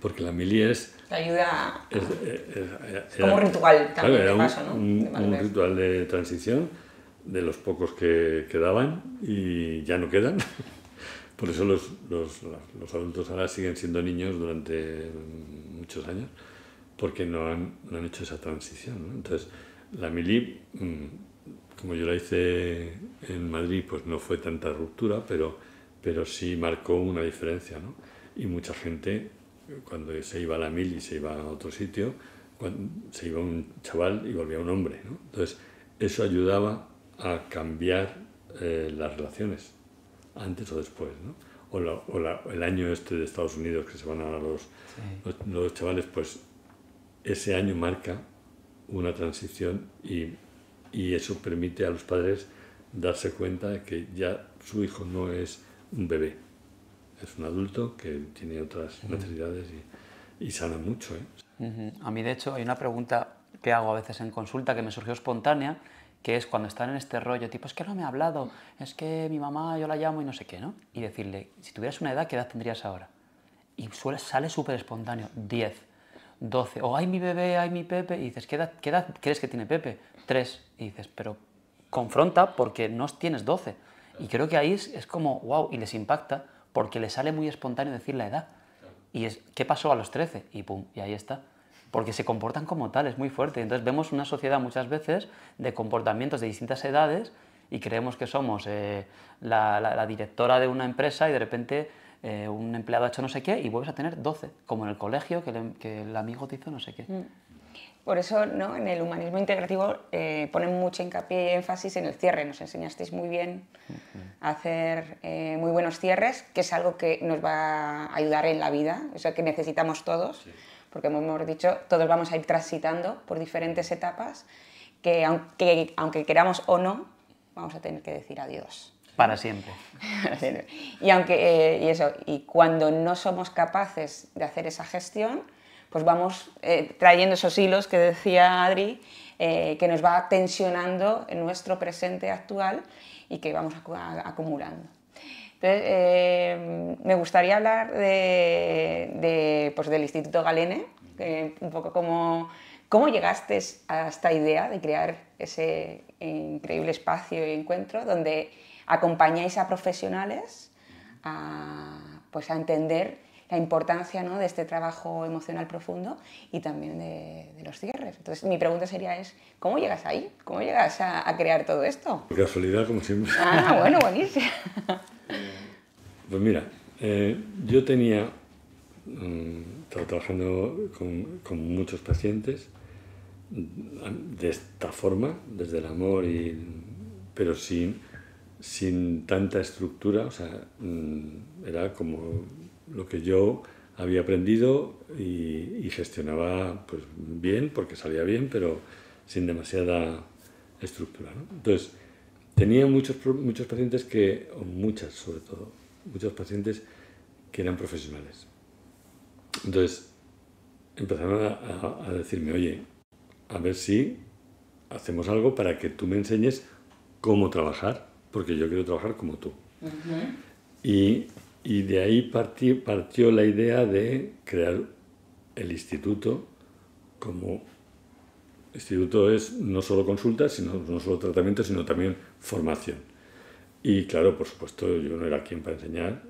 Porque la mili es... Te ayuda... Era como ritual también, claro, era de paso, ¿no? un ritual de transición de los pocos que quedaban y ya no quedan. Por eso los adultos ahora siguen siendo niños durante muchos años, porque no han hecho esa transición, ¿no? Entonces, la mili, como yo la hice en Madrid, pues no fue tanta ruptura, pero sí marcó una diferencia, ¿no? Y mucha gente, cuando se iba a la mili y se iba a otro sitio, se iba un chaval y volvía un hombre, ¿no? Entonces, eso ayudaba a cambiar las relaciones, antes o después, ¿no? O el año este de Estados Unidos, que se van a los chavales, pues ese año marca una transición y eso permite a los padres darse cuenta de que ya su hijo no es un bebé, es un adulto que tiene otras necesidades y sana mucho, ¿eh? A mí, de hecho, hay una pregunta que hago a veces en consulta que me surgió espontánea, que es cuando están en este rollo, tipo, es que no me ha hablado, es que mi mamá, yo la llamo y no sé qué, ¿no? Y decirle, si tuvieras una edad, ¿qué edad tendrías ahora? Y sale súper espontáneo, 10, 12, o ay mi bebé, ay mi Pepe, y dices, ¿qué edad crees que tiene Pepe? 3, y dices, pero confronta porque no tienes 12. Y creo que ahí es como, wow, y les impacta porque les sale muy espontáneo decir la edad. Y es, ¿qué pasó a los 13? Y pum, y ahí está. Porque se comportan como tal, es muy fuerte. Entonces vemos una sociedad muchas veces de comportamientos de distintas edades y creemos que somos la directora de una empresa y de repente un empleado ha hecho no sé qué y vuelves a tener 12, como en el colegio que el amigo te hizo no sé qué. Por eso, ¿no?, en el humanismo integrativo ponen mucho hincapié y énfasis en el cierre. Nos enseñasteis muy bien a hacer muy buenos cierres, que es algo que nos va a ayudar en la vida, o sea, que necesitamos todos, sí. Porque como hemos dicho, todos vamos a ir transitando por diferentes etapas, que aunque queramos o no, vamos a tener que decir adiós. Para siempre. Y cuando no somos capaces de hacer esa gestión, pues vamos trayendo esos hilos que decía Adri, que nos va tensionando en nuestro presente actual y que vamos acumulando. Entonces, me gustaría hablar pues del Instituto Galene, un poco cómo llegaste a esta idea de crear ese increíble espacio y encuentro donde acompañáis a profesionales pues a entender la importancia, ¿no?, de este trabajo emocional profundo y también de los cierres. Entonces, mi pregunta sería ¿cómo llegas ahí? ¿Cómo llegas a crear todo esto? Por casualidad, como siempre. Ah, bueno, buenísimo. Pues mira, yo estaba trabajando con muchos pacientes de esta forma, desde el amor, pero sin tanta estructura, o sea, era como lo que yo había aprendido y gestionaba pues bien, porque salía bien, pero sin demasiada estructura, ¿no? Entonces, tenía muchos pacientes sobre todo, muchos pacientes que eran profesionales. Entonces, empezaron a decirme, oye, a ver si hacemos algo para que tú me enseñes cómo trabajar, porque yo quiero trabajar como tú. Uh-huh. Y de ahí partió la idea de crear el instituto como... Instituto es no solo consultas, no solo tratamiento, sino también formación. Y claro, por supuesto, yo no era quien para enseñar.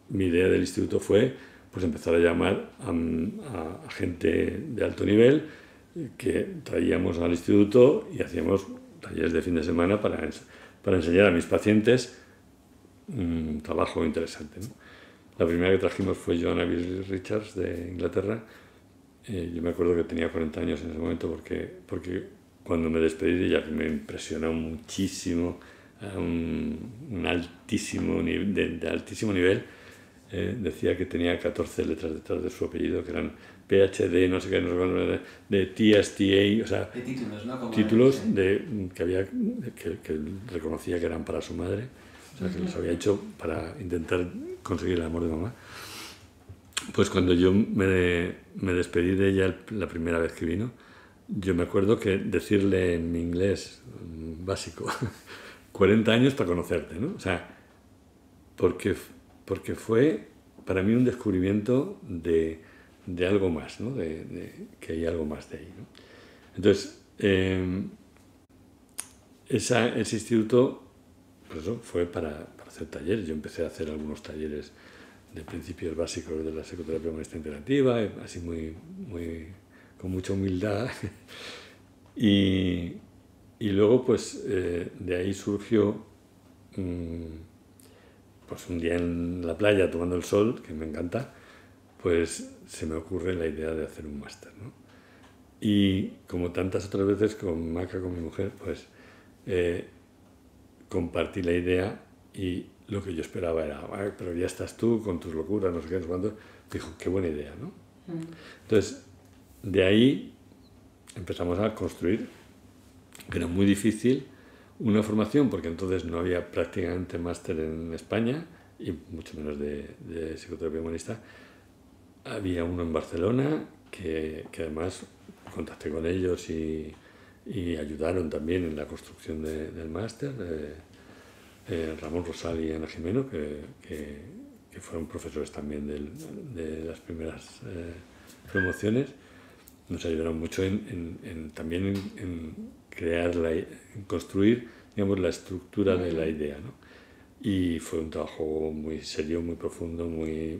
Mi idea del instituto fue pues, empezar a llamar a gente de alto nivel que traíamos al instituto y hacíamos talleres de fin de semana para enseñar a mis pacientes un trabajo interesante, ¿no? La primera que trajimos fue Joanna Richards de Inglaterra. Yo me acuerdo que tenía 40 años en ese momento porque cuando me despedí de ella, que me impresionó muchísimo, un altísimo de altísimo nivel, decía que tenía 14 letras detrás de su apellido, que eran PhD, no sé qué, de TSTA, o sea, de títulos, ¿no? Como títulos que reconocía que eran para su madre, o sea, que los había hecho para intentar conseguir el amor de mamá. Pues cuando yo me despedí de ella la primera vez que vino, yo me acuerdo que decirle en mi inglés básico, 40 años para conocerte, ¿no? O sea, porque fue para mí un descubrimiento de algo más, ¿no? Que hay algo más de ahí, ¿no? Entonces, ese instituto, pues eso, fue para hacer talleres. Yo empecé a hacer algunos talleres de principios básicos de la psicoterapia humanista integrativa, así con mucha humildad. Y luego, pues, de ahí surgió, pues un día en la playa tomando el sol, que me encanta, pues se me ocurre la idea de hacer un máster, ¿no? Y como tantas otras veces con Maca, con mi mujer, pues compartí la idea y lo que yo esperaba era, pero ya estás tú con tus locuras, no sé qué, no sé cuánto. Dijo, qué buena idea, ¿no? Entonces, de ahí empezamos a construir. Era muy difícil una formación, porque entonces no había prácticamente máster en España, y mucho menos de psicoterapia humanista, había uno en Barcelona que además contacté con ellos y ayudaron también en la construcción del máster, Ramón Rosal y Ana Jimeno, que fueron profesores también de las primeras promociones. Nos ayudaron mucho también en crear, en construir, digamos, la estructura de la idea, ¿no? Y fue un trabajo muy serio, muy profundo, muy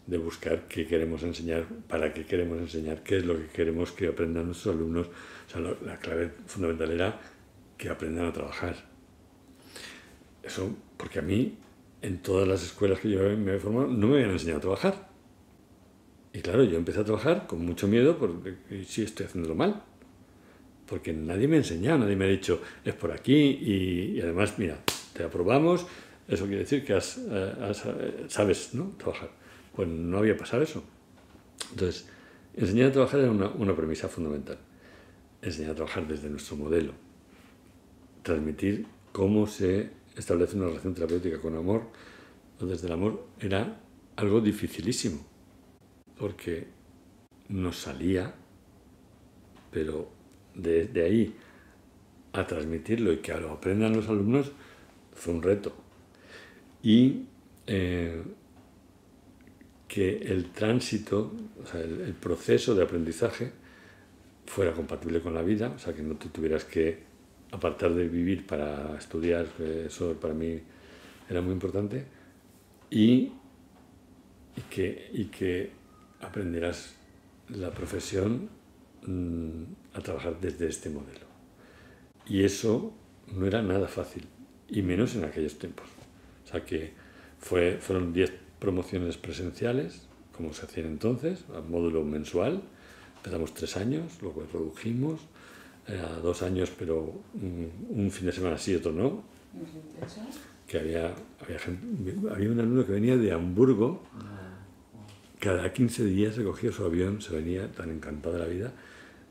de buscar qué queremos enseñar, para qué queremos enseñar, qué es lo que queremos que aprendan nuestros alumnos. O sea, la clave fundamental era que aprendan a trabajar. Eso, porque a mí, en todas las escuelas que yo me había formado, no me habían enseñado a trabajar. Y claro, yo empecé a trabajar con mucho miedo porque sí estoy haciéndolo mal. Porque nadie me ha enseñado, nadie me ha dicho, es por aquí y además, mira, te aprobamos, eso quiere decir que sabes, ¿no?, trabajar. Pues no había pasado eso. Entonces, enseñar a trabajar era una premisa fundamental. Enseñar a trabajar desde nuestro modelo. Transmitir cómo se establece una relación terapéutica con amor o desde el amor era algo dificilísimo. Porque nos salía, pero de ahí a transmitirlo y que lo aprendan los alumnos fue un reto. Y que el tránsito, o sea, el proceso de aprendizaje fuera compatible con la vida, o sea, que no te tuvieras que apartar de vivir para estudiar, eso para mí era muy importante, y que aprenderás la profesión a trabajar desde este modelo. Y eso no era nada fácil, y menos en aquellos tiempos. O sea que fueron 10 promociones presenciales, como se hacían entonces, a módulo mensual. Empezamos 3 años, luego redujimos a 2 años, pero un fin de semana sí, otro no. Que había un alumno que venía de Hamburgo, cada 15 días se cogía su avión, se venía tan encantado de la vida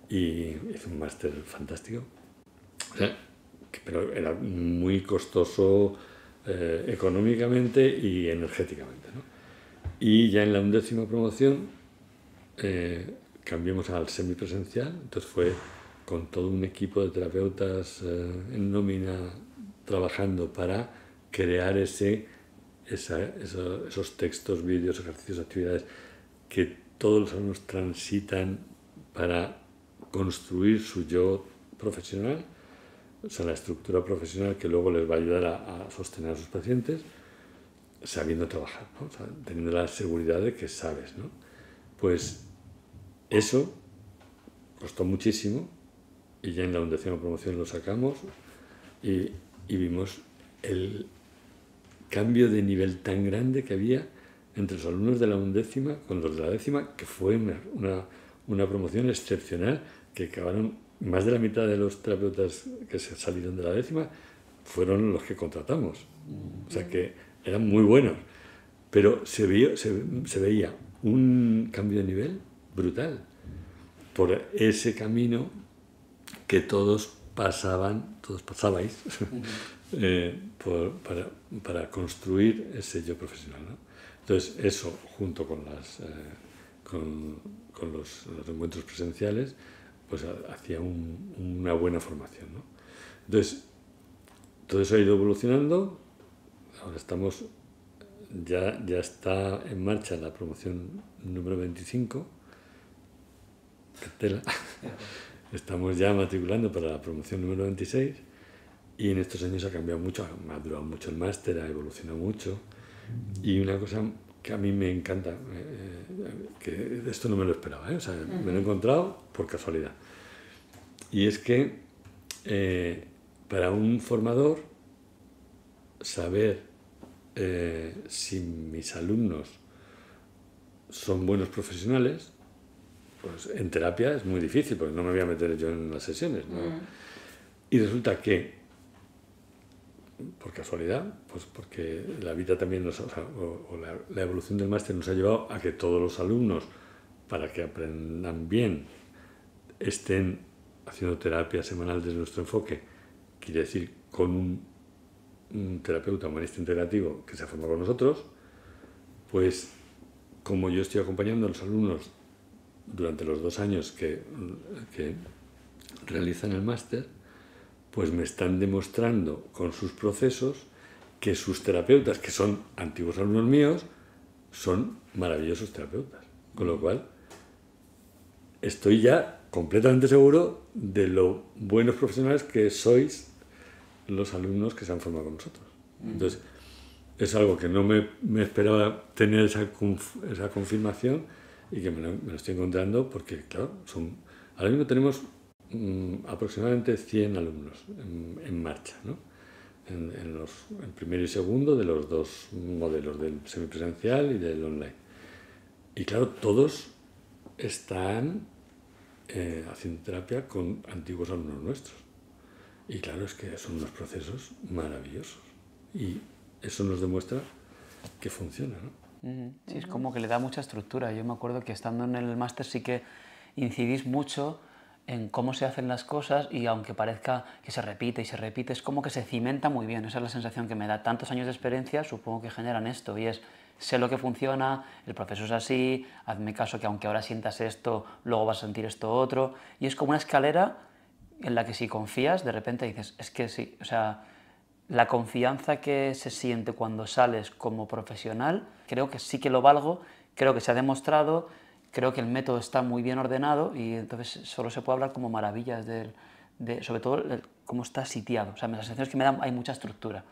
y hizo un máster fantástico. O sea, pero era muy costoso económicamente y energéticamente, ¿no? Y ya en la 11ª promoción cambiamos al semipresencial, entonces fue con todo un equipo de terapeutas en nómina trabajando para crear esos textos, vídeos, ejercicios, actividades que todos los alumnos transitan para construir su yo profesional, o sea, la estructura profesional que luego les va a ayudar a sostener a sus pacientes, sabiendo trabajar, ¿no? O sea, teniendo la seguridad de que sabes, ¿no? Pues eso costó muchísimo y ya en la 11ª promoción lo sacamos y vimos el cambio de nivel tan grande que había entre los alumnos de la 11ª con los de la 10ª, que fue una promoción excepcional, que acabaron, más de la mitad de los terapeutas que se salieron de la 10ª fueron los que contratamos. O sea que eran muy buenos, pero se veía un cambio de nivel brutal por ese camino que todos pasabais para construir ese yo profesional, ¿no? Entonces eso, junto con los encuentros presenciales, pues hacía una buena formación, ¿no? Entonces todo eso ha ido evolucionando. Ahora ya está en marcha la promoción número 25, cartela. Estamos ya matriculando para la promoción número 26 y en estos años ha cambiado mucho, ha madurado mucho el máster, ha evolucionado mucho. Y una cosa que a mí me encanta, que esto no me lo esperaba, o sea, me lo he encontrado por casualidad. Y es que para un formador, saber si mis alumnos son buenos profesionales, pues en terapia es muy difícil, porque no me voy a meter yo en las sesiones, ¿no? Y resulta que, por casualidad, pues porque la vida también la evolución del máster nos ha llevado a que todos los alumnos, para que aprendan bien, estén haciendo terapia semanal desde nuestro enfoque, quiere decir con un terapeuta humanista integrativo que se ha formado con nosotros, pues como yo estoy acompañando a los alumnos durante los 2 años que realizan el máster, pues me están demostrando con sus procesos que sus terapeutas, que son antiguos alumnos míos, son maravillosos terapeutas. Con lo cual, estoy ya completamente seguro de lo buenos profesionales que sois los alumnos que se han formado con nosotros. Entonces, es algo que no me esperaba tener esa confirmación y que me lo estoy encontrando porque, claro, ahora mismo tenemos aproximadamente 100 alumnos en marcha, ¿no? En primero y segundo de los 2 modelos, del semipresencial y del online. Y claro, todos están haciendo terapia con antiguos alumnos nuestros. Y claro, es que son unos procesos maravillosos. Y eso nos demuestra que funciona, ¿no? Sí, es como que le da mucha estructura. Yo me acuerdo que estando en el máster sí que incidís mucho en cómo se hacen las cosas y aunque parezca que se repite y se repite, es como que se cimenta muy bien. Esa es la sensación que me da. Tantos años de experiencia supongo que generan esto y es, sé lo que funciona, el proceso es así, hazme caso que aunque ahora sientas esto, luego vas a sentir esto otro. Y es como una escalera en la que si confías, de repente dices, es que sí, o sea, la confianza que se siente cuando sales como profesional, creo que sí que lo valgo, creo que se ha demostrado, creo que el método está muy bien ordenado y entonces solo se puede hablar como maravillas sobre todo cómo está sitiado. O sea, la sensación es que me da, hay mucha estructura.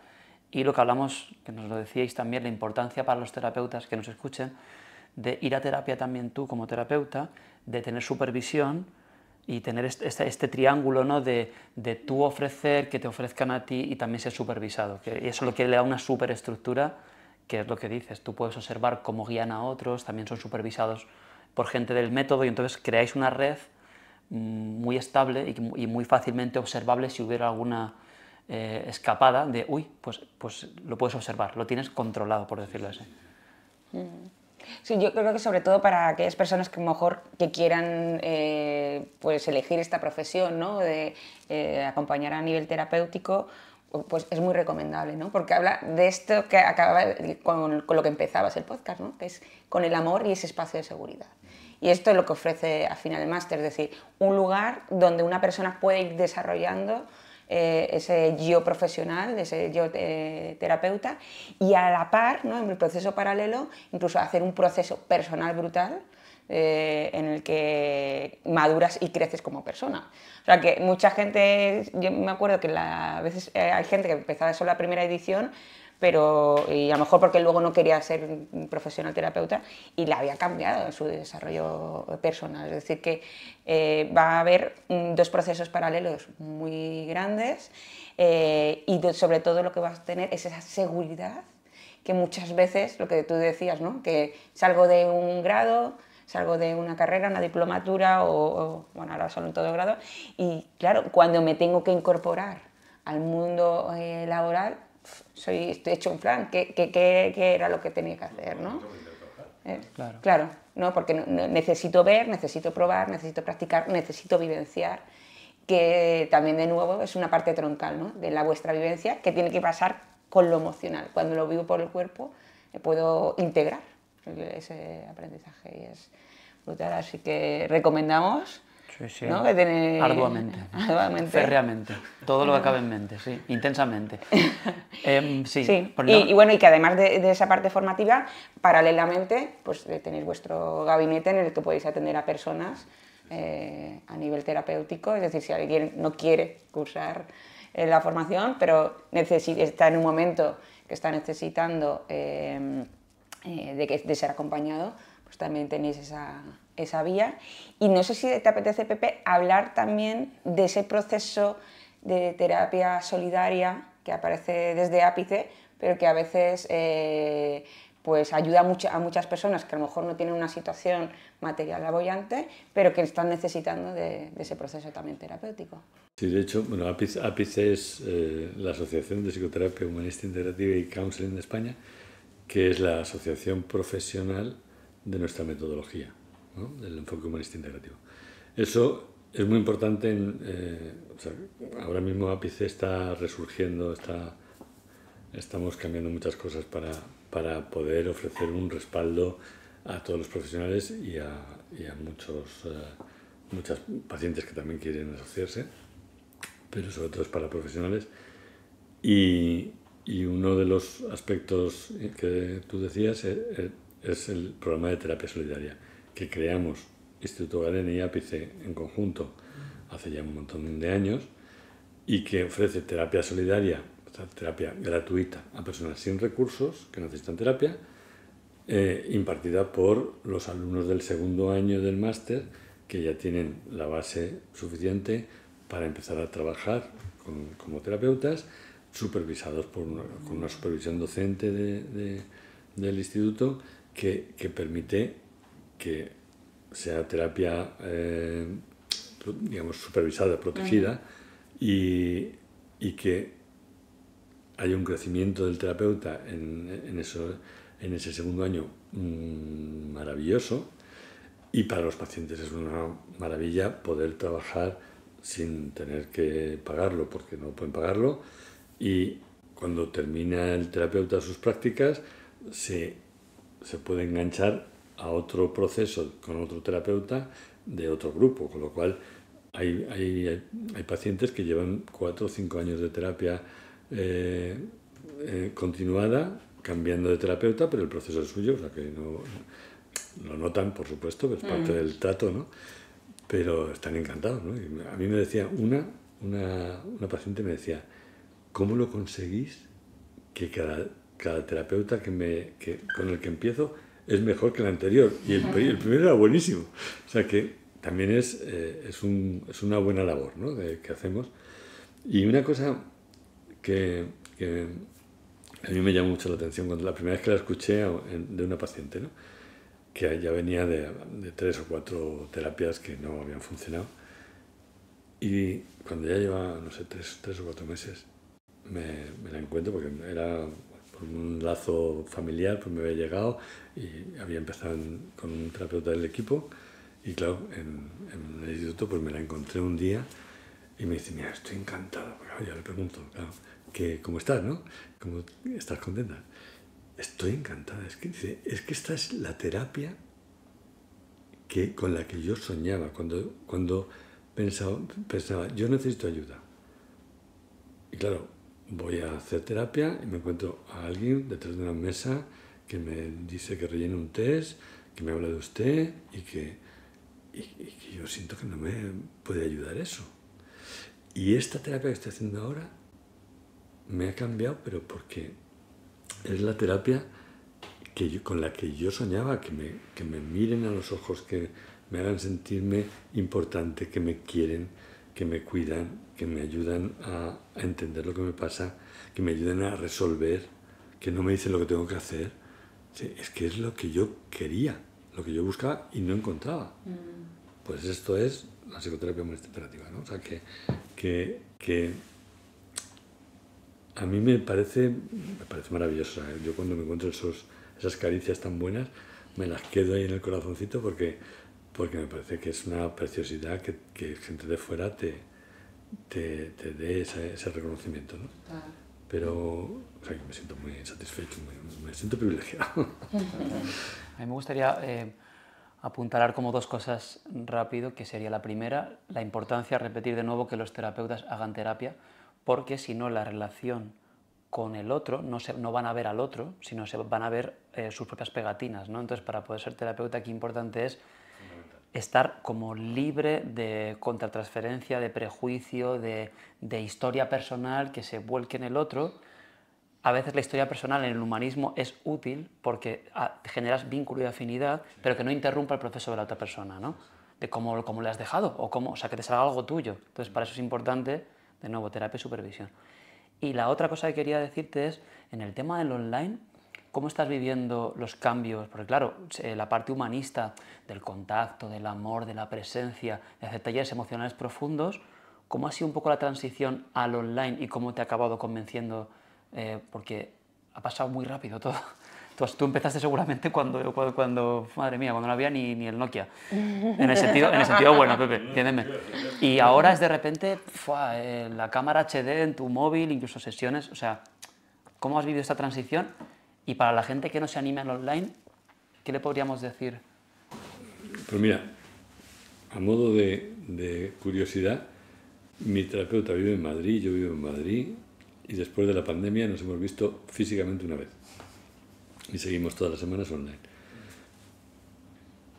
Y lo que hablamos, que nos lo decíais también, la importancia para los terapeutas que nos escuchen, de ir a terapia también tú como terapeuta, de tener supervisión y tener este triángulo, ¿no? de tú ofrecer, que te ofrezcan a ti y también ser supervisado. Que eso es lo que le da una superestructura, que es lo que dices, tú puedes observar cómo guían a otros, también son supervisados por gente del método y entonces creáis una red muy estable y muy fácilmente observable si hubiera alguna escapada de, uy, pues lo puedes observar, lo tienes controlado, por decirlo así. Sí, yo creo que sobre todo para aquellas personas que a lo mejor que quieran pues elegir esta profesión, ¿no? De acompañar a nivel terapéutico, pues es muy recomendable, ¿no? Porque habla de esto que acaba con lo que empezabas el podcast, ¿no? Que es con el amor y ese espacio de seguridad. Y esto es lo que ofrece al final el máster, es decir, un lugar donde una persona puede ir desarrollando ese yo profesional, ese yo terapeuta, y a la par, ¿no? En el proceso paralelo, incluso hacer un proceso personal brutal en el que maduras y creces como persona. O sea, que mucha gente, yo me acuerdo que a veces hay gente que empezaba solo la primera edición, y a lo mejor porque luego no quería ser un profesional terapeuta y la había cambiado en su desarrollo personal. Es decir, que va a haber 2 procesos paralelos muy grandes y sobre todo lo que vas a tener es esa seguridad que muchas veces, lo que tú decías, ¿no? Que salgo de un grado, salgo de una carrera, una diplomatura bueno, ahora solo en todo grado y claro, cuando me tengo que incorporar al mundo laboral, estoy hecho un plan, ¿qué era lo que tenía que hacer, ¿no? Claro, ¿no? Porque necesito ver, necesito probar, necesito practicar, necesito vivenciar, que también de nuevo es una parte troncal, ¿no? De vuestra vivencia que tiene que pasar con lo emocional. Cuando lo vivo por el cuerpo puedo integrar ese aprendizaje y es brutal, así que recomendamos. Sí, sí. ¿No? Arduamente, férreamente, todo lo que acabe en mente, sí, intensamente. Sí. Y bueno, y que además de esa parte formativa, paralelamente, pues tenéis vuestro gabinete en el que podéis atender a personas a nivel terapéutico, es decir, si alguien no quiere cursar la formación, pero está en un momento que está necesitando de ser acompañado, pues también tenéis esa vía. Y no sé si te apetece, Pepe, hablar también de ese proceso de terapia solidaria que aparece desde Ápice, pero que a veces pues ayuda a muchas personas que a lo mejor no tienen una situación material abollante, pero que están necesitando de ese proceso también terapéutico. Sí, de hecho, bueno, Ápice es la Asociación de Psicoterapia Humanista Integrativa y Counseling de España, que es la asociación profesional de nuestra metodología, ¿no? Del enfoque humanista integrativo. Eso es muy importante. O sea, ahora mismo Ápice está resurgiendo, estamos cambiando muchas cosas para poder ofrecer un respaldo a todos los profesionales y a muchas pacientes que también quieren asociarse, pero sobre todo es para profesionales. Y uno de los aspectos que tú decías es el programa de terapia solidaria que creamos Instituto Galena y Ápice en conjunto hace ya un montón de años y que ofrece terapia solidaria, o sea, terapia gratuita a personas sin recursos que necesitan terapia, impartida por los alumnos del segundo año del máster que ya tienen la base suficiente para empezar a trabajar como terapeutas, supervisados con una supervisión docente del instituto que permite que sea terapia digamos supervisada, protegida y que haya un crecimiento del terapeuta en ese segundo año maravilloso. Y para los pacientes es una maravilla poder trabajar sin tener que pagarlo, porque no pueden pagarlo. Y cuando termina el terapeuta sus prácticas, se puede enganchar a otro proceso con otro terapeuta de otro grupo, con lo cual hay pacientes que llevan 4 o 5 años de terapia continuada, cambiando de terapeuta, pero el proceso es suyo, o sea que no lo notan, por supuesto, que es parte del trato, ¿no? Pero están encantados, ¿no? Y a mí me decía una paciente me decía, ¿cómo lo conseguís que cada terapeuta con el que empiezo es mejor que el anterior? Y el primero era buenísimo. O sea que también es una buena labor, ¿no? Que hacemos. Y una cosa que a mí me llamó mucho la atención cuando la primera vez que la escuché de una paciente, ¿no? Que ya venía de 3 o 4 terapias que no habían funcionado. Y cuando ya lleva, no sé, 3 o 4 meses, me la encuentro porque era por un lazo familiar, pues me había llegado y había empezado con un terapeuta del equipo y claro, en el instituto pues me la encontré un día y me dice, mira, estoy encantada. Claro, ya le pregunto, claro, ¿cómo estás, no? ¿Cómo estás contenta? Estoy encantada. Dice, es que esta es la terapia con la que yo soñaba cuando pensaba, yo necesito ayuda. Y claro, voy a hacer terapia y me encuentro a alguien detrás de una mesa que me dice que rellene un test, que me habla de usted y que yo siento que no me puede ayudar eso. Y esta terapia que estoy haciendo ahora me ha cambiado, pero porque es la terapia con la que yo soñaba, que me miren a los ojos, que me hagan sentirme importante, que me quieren, que me cuidan, que me ayudan a entender lo que me pasa, que me ayuden a resolver, que no me dicen lo que tengo que hacer. Sí, es que es lo que yo quería, lo que yo buscaba y no encontraba. Pues esto es la psicoterapia humanista integrativa, ¿no? O sea, que a mí me parece maravilloso. Yo cuando me encuentro esas caricias tan buenas, me las quedo ahí en el corazoncito porque me parece que es una preciosidad que gente de fuera te dé ese reconocimiento, ¿no? Pero o sea, me siento muy satisfecho, me siento privilegiado. A mí me gustaría apuntalar como 2 cosas rápido, que sería la primera, la importancia, repetir de nuevo, que los terapeutas hagan terapia, porque si no la relación con el otro, no van a ver al otro, sino se van a ver sus propias pegatinas, ¿no? Entonces, para poder ser terapeuta, aquí importante es estar como libre de contratransferencia, de prejuicio, de historia personal que se vuelque en el otro. A veces la historia personal en el humanismo es útil porque generas vínculo y afinidad, pero que no interrumpa el proceso de la otra persona, ¿no? De cómo le has dejado, o sea, que te salga algo tuyo. Entonces, para eso es importante, de nuevo, terapia y supervisión. Y la otra cosa que quería decirte es, en el tema del online, ¿cómo estás viviendo los cambios? Porque claro, la parte humanista del contacto, del amor, de la presencia, de hacer talleres emocionales profundos, ¿cómo ha sido un poco la transición al online y cómo te ha acabado convenciendo? Porque ha pasado muy rápido todo. Tú empezaste seguramente cuando, madre mía, cuando no había ni el Nokia. En el sentido bueno, Pepe, entiéndeme. Y ahora es de repente la cámara HD en tu móvil, incluso sesiones. O sea, ¿cómo has vivido esta transición? Y para la gente que no se anime al online, ¿Qué le podríamos decir? Pues mira, a modo de curiosidad, mi terapeuta vive en Madrid, yo vivo en Madrid, y después de la pandemia nos hemos visto físicamente una vez. Y seguimos todas las semanas online.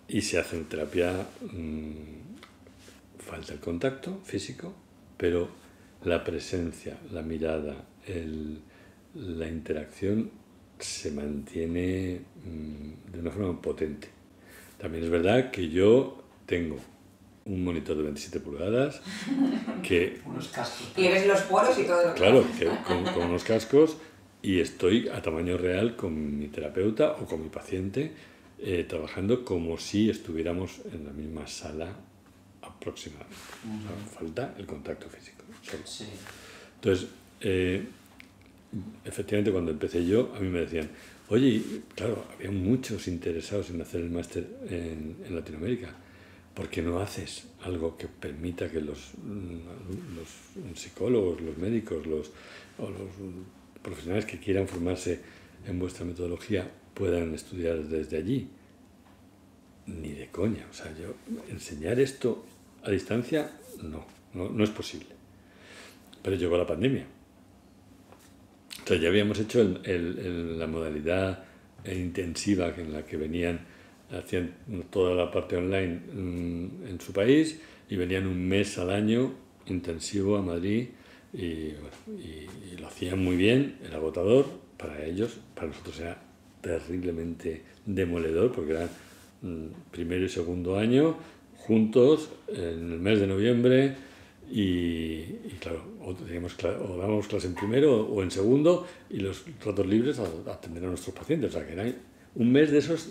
Y se hace terapia, falta el contacto físico, pero la presencia, la mirada, la interacción se mantiene de una forma potente. También es verdad que yo tengo un monitor de 27 pulgadas que... Unos cascos. Y ves los poros y todo. Claro, que con unos cascos, y estoy a tamaño real con mi terapeuta o con mi paciente, trabajando como si estuviéramos en la misma sala aproximadamente. O sea, falta el contacto físico. Solo. Sí. Entonces, efectivamente, cuando empecé yo, a mí me decían, oye, claro, había muchos interesados en hacer el máster en Latinoamérica. ¿Por qué no haces algo que permita que los psicólogos, los médicos, o los profesionales que quieran formarse en vuestra metodología puedan estudiar desde allí? Ni de coña. O sea, yo enseñar esto a distancia, no es posible. Pero llegó la pandemia. O sea, ya habíamos hecho la modalidad intensiva en la que hacían toda la parte online en su país y venían un mes al año intensivo a Madrid y lo hacían muy bien, era agotador para ellos, para nosotros era terriblemente demoledor porque eran primero y segundo año juntos en el mes de noviembre y claro, o dábamos clase en primero o en segundo y los ratos libres a atender a nuestros pacientes, o sea que era un mes de esos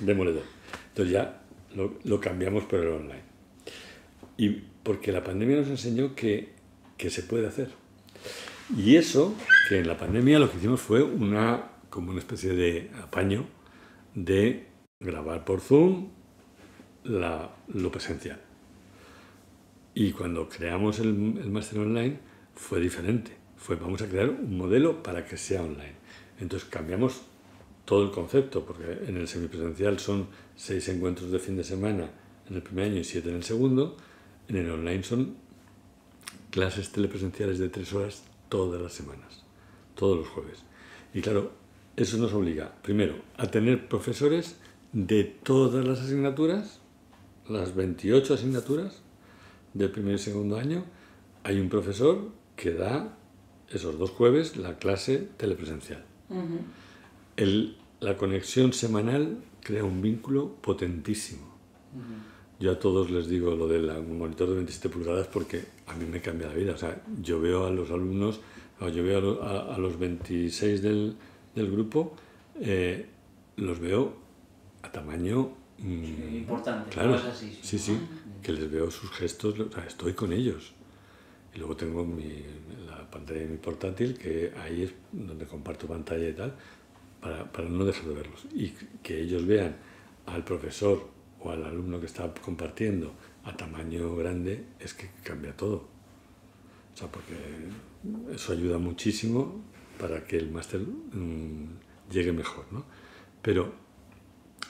demoledor. Entonces ya lo cambiamos por el online. Y porque la pandemia nos enseñó que se puede hacer. Y eso, que en la pandemia lo que hicimos fue como una especie de apaño de grabar por Zoom lo presencial. Y cuando creamos el máster online fue diferente. Vamos a crear un modelo para que sea online. Entonces cambiamos todo el concepto, porque en el semipresencial son 6 encuentros de fin de semana en el primer año y 7 en el segundo. En el online son clases telepresenciales de 3 horas todas las semanas, todos los jueves. Y claro, eso nos obliga, primero, a tener profesores de todas las asignaturas, las 28 asignaturas del primer y segundo año. Hay un profesor que da esos 2 jueves la clase telepresencial. La conexión semanal crea un vínculo potentísimo. Yo a todos les digo lo del monitor de 27 pulgadas porque a mí me cambia la vida. O sea, yo veo a los alumnos, yo veo a los 26 del grupo, los veo a tamaño... importante, claro, no es así. Sí, que les veo sus gestos, o sea, estoy con ellos. Y luego tengo la pantalla de mi portátil, que ahí es donde comparto pantalla y tal, para no dejar de verlos. Y que ellos vean al profesor o al alumno que está compartiendo a tamaño grande, es que cambia todo. O sea, porque eso ayuda muchísimo para que el máster llegue mejor, ¿no? Pero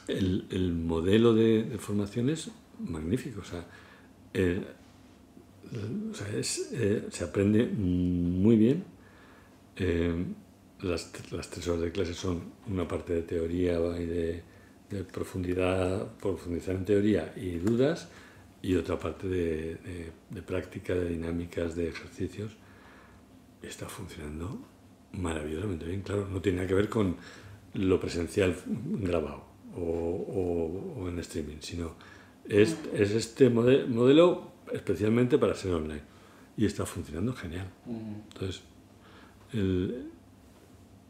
el modelo de formación es magnífico. O sea, se aprende muy bien. Las 3 horas de clase son una parte de teoría y de profundizar en teoría y dudas, y otra parte de práctica, de dinámicas, de ejercicios. Está funcionando maravillosamente bien. Claro, no tiene nada que ver con lo presencial grabado o en streaming, sino es este modelo especialmente para ser online, y está funcionando genial. Entonces,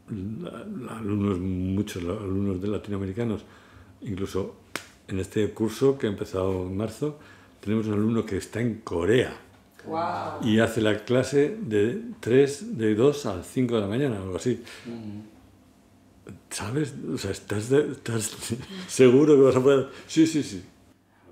muchos alumnos de latinoamericanos, incluso en este curso que ha empezado en marzo, tenemos un alumno que está en Corea. Wow. Y hace la clase de 2 a 5 de la mañana, algo así. ¿Sabes? O sea, ¿estás seguro que vas a poder? Sí.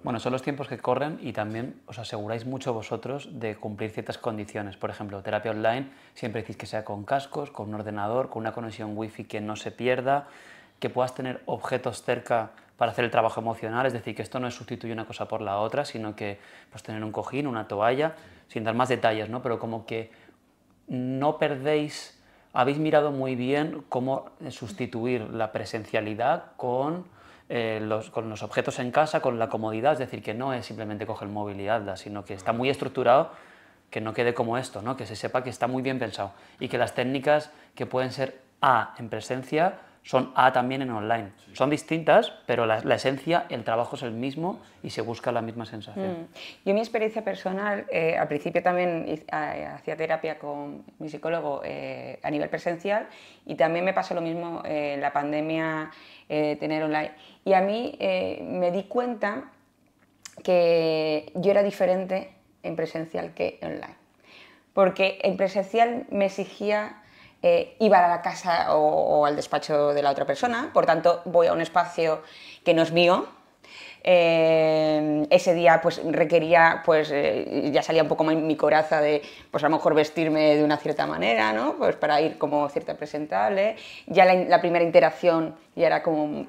Bueno, son los tiempos que corren y también os aseguráis mucho vosotros de cumplir ciertas condiciones. Por ejemplo, terapia online, siempre decís que sea con cascos, con un ordenador, con una conexión wifi que no se pierda. que puedas tener objetos cerca para hacer el trabajo emocional, es decir, que esto no es sustituir una cosa por la otra, sino que pues tener un cojín, una toalla, sin dar más detalles, ¿no? Pero como que no perdéis, habéis mirado muy bien cómo sustituir la presencialidad con los objetos en casa, con la comodidad, es decir, que no es simplemente coge el móvil y hazla, sino que está muy estructurado, que no quede como esto, ¿no? Que se sepa que está muy bien pensado y que las técnicas que pueden ser A en presencia son A también en online. Sí. Son distintas, pero la esencia, el trabajo es el mismo y se busca la misma sensación. Yo mi experiencia personal, al principio también hacía terapia con mi psicólogo a nivel presencial y también me pasó lo mismo en la pandemia, tener online. Y a mí me di cuenta que yo era diferente en presencial que online. Porque en presencial me exigía iba a la casa o al despacho de la otra persona, por tanto voy a un espacio que no es mío. Ese día pues requería, pues ya salía un poco mi coraza de pues a lo mejor vestirme de una cierta manera, ¿no? Pues para ir como cierta presentable. Ya la primera interacción ya era como,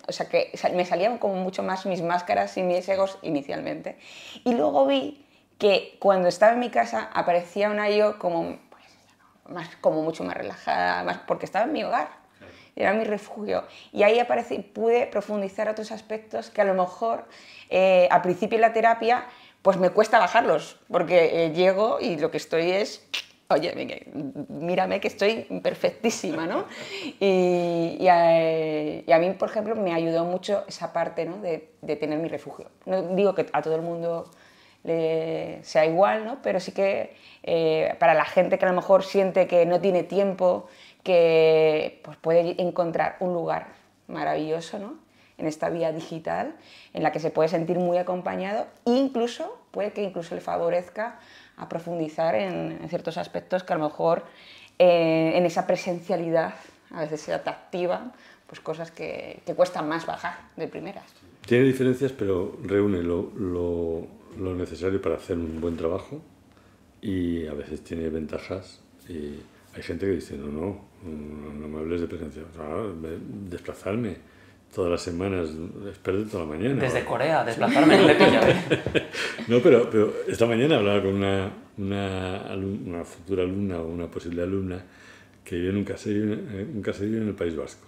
o sea que me salían como mucho más mis máscaras y mis egos inicialmente. Y luego vi que cuando estaba en mi casa aparecía una yo como como mucho más relajada, porque estaba en mi hogar, era mi refugio. Y ahí pude profundizar otros aspectos que a lo mejor al principio de la terapia pues me cuesta bajarlos, porque llego y lo que estoy es, oye, mírame que estoy perfectísima, ¿no? Y a mí, por ejemplo, me ayudó mucho esa parte, ¿no? de tener mi refugio. No digo que a todo el mundo sea igual, ¿no? Pero sí que para la gente que a lo mejor siente que no tiene tiempo, que pues puede encontrar un lugar maravilloso, ¿no? En esta vía digital en la que se puede sentir muy acompañado e incluso puede que incluso le favorezca a profundizar en ciertos aspectos que a lo mejor en esa presencialidad a veces se atractiva, pues cosas que cuestan más bajar de primeras. Tiene diferencias, pero reúne lo necesario para hacer un buen trabajo y a veces tiene ventajas y hay gente que dice no me hables de presencia, desplazarme todas las semanas es perder toda la mañana. Desde Corea, desplazarme, le pillo. No, pero esta mañana hablaba con una futura alumna o una posible alumna que vive en un caserío en el País Vasco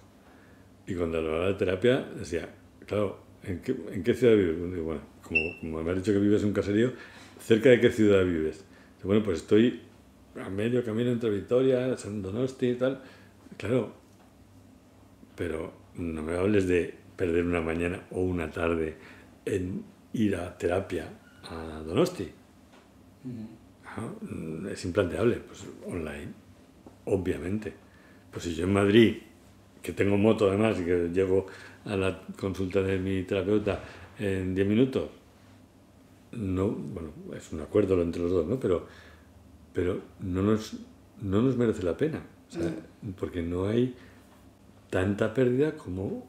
y cuando hablaba de terapia decía, claro, ¿en qué ciudad vives? Digo, bueno, como me has dicho que vives en un caserío, ¿cerca de qué ciudad vives? Digo, bueno, pues estoy a medio camino entre Vitoria, San Donosti y tal. Claro, pero no me hables de perder una mañana o una tarde en ir a terapia a Donosti. Es implanteable, pues online, obviamente. Pues si yo en Madrid, que tengo moto además y que llego a la consulta de mi terapeuta en 10 minutos, no, bueno, es un acuerdo entre los dos, ¿no? Pero no nos merece la pena, o sea, porque no hay tanta pérdida como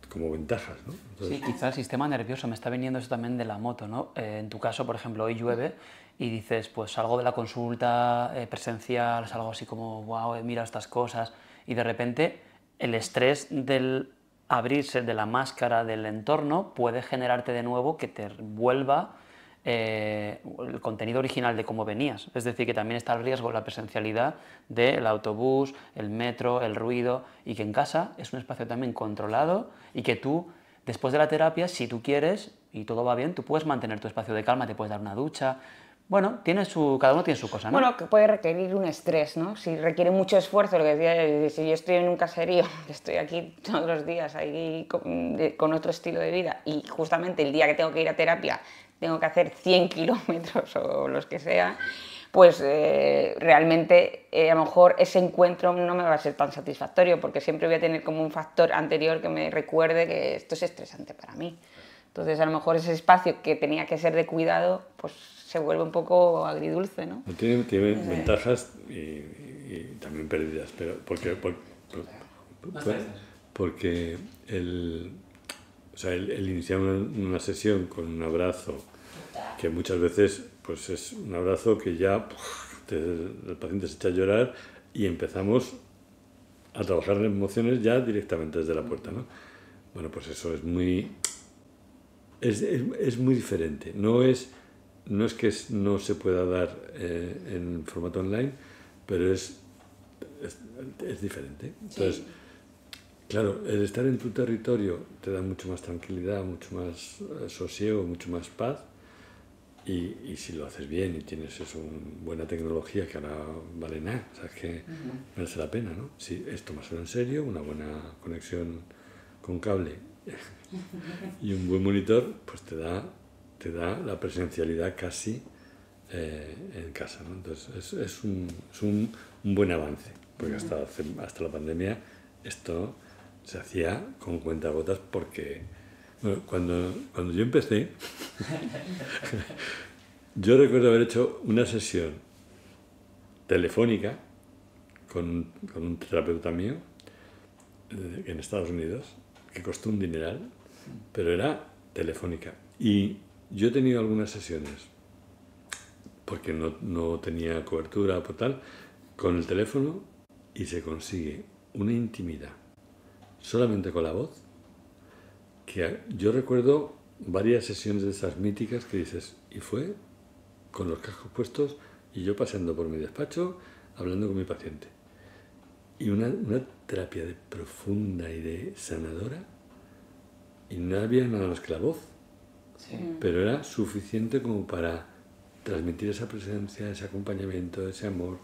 como ventajas, ¿no? Entonces, sí, quizá el sistema nervioso, me está viniendo eso también de la moto, ¿no? En tu caso, por ejemplo, hoy llueve y dices, pues salgo de la consulta presencial, salgo así como, wow, mira estas cosas, y de repente el estrés del abrirse de la máscara del entorno puede generarte de nuevo que te vuelva el contenido original de cómo venías. Es decir, que también está el riesgo, la presencialidad del autobús, el metro, el ruido, y que en casa es un espacio también controlado y que tú, después de la terapia, si tú quieres y todo va bien, tú puedes mantener tu espacio de calma, te puedes dar una ducha. Bueno, cada uno tiene su cosa, ¿no? Bueno, que puede requerir un estrés, ¿no? Si requiere mucho esfuerzo, lo que decía, si yo estoy en un caserío, que estoy aquí todos los días ahí con otro estilo de vida y justamente el día que tengo que ir a terapia tengo que hacer 100 kilómetros o los que sea, pues realmente a lo mejor ese encuentro no me va a ser tan satisfactorio porque siempre voy a tener como un factor anterior que me recuerde que esto es estresante para mí. Entonces a lo mejor ese espacio que tenía que ser de cuidado, pues se vuelve un poco agridulce, ¿no? Tiene ventajas y también pérdidas, pero porque el iniciar una sesión con un abrazo, que muchas veces pues es un abrazo que ya el paciente se echa a llorar y empezamos a trabajar en emociones ya directamente desde la puerta, ¿no? Bueno, pues eso es muy diferente. No es que no se pueda dar en formato online, pero es diferente. Entonces, sí. Claro, el estar en tu territorio te da mucho más tranquilidad, mucho más sosiego, mucho más paz. Y si lo haces bien y tienes eso, buena tecnología que ahora vale nada, o sea, es que merece la pena, ¿no? Si es tomárselo en serio, una buena conexión con cable y un buen monitor, pues te da la presencialidad casi en casa, ¿no? Entonces es un buen avance, porque hasta la pandemia esto se hacía con cuentagotas porque, bueno, cuando yo empecé, yo recuerdo haber hecho una sesión telefónica con un terapeuta mío en Estados Unidos, que costó un dineral, pero era telefónica. Y yo he tenido algunas sesiones, porque no tenía cobertura por tal, con el teléfono, y se consigue una intimidad solamente con la voz, que yo recuerdo varias sesiones de esas míticas que dices, y fue con los cascos puestos y yo paseando por mi despacho hablando con mi paciente. Y una terapia profunda y de sanadora, y no había nada más que la voz, sí. Pero era suficiente como para transmitir esa presencia, ese acompañamiento, ese amor.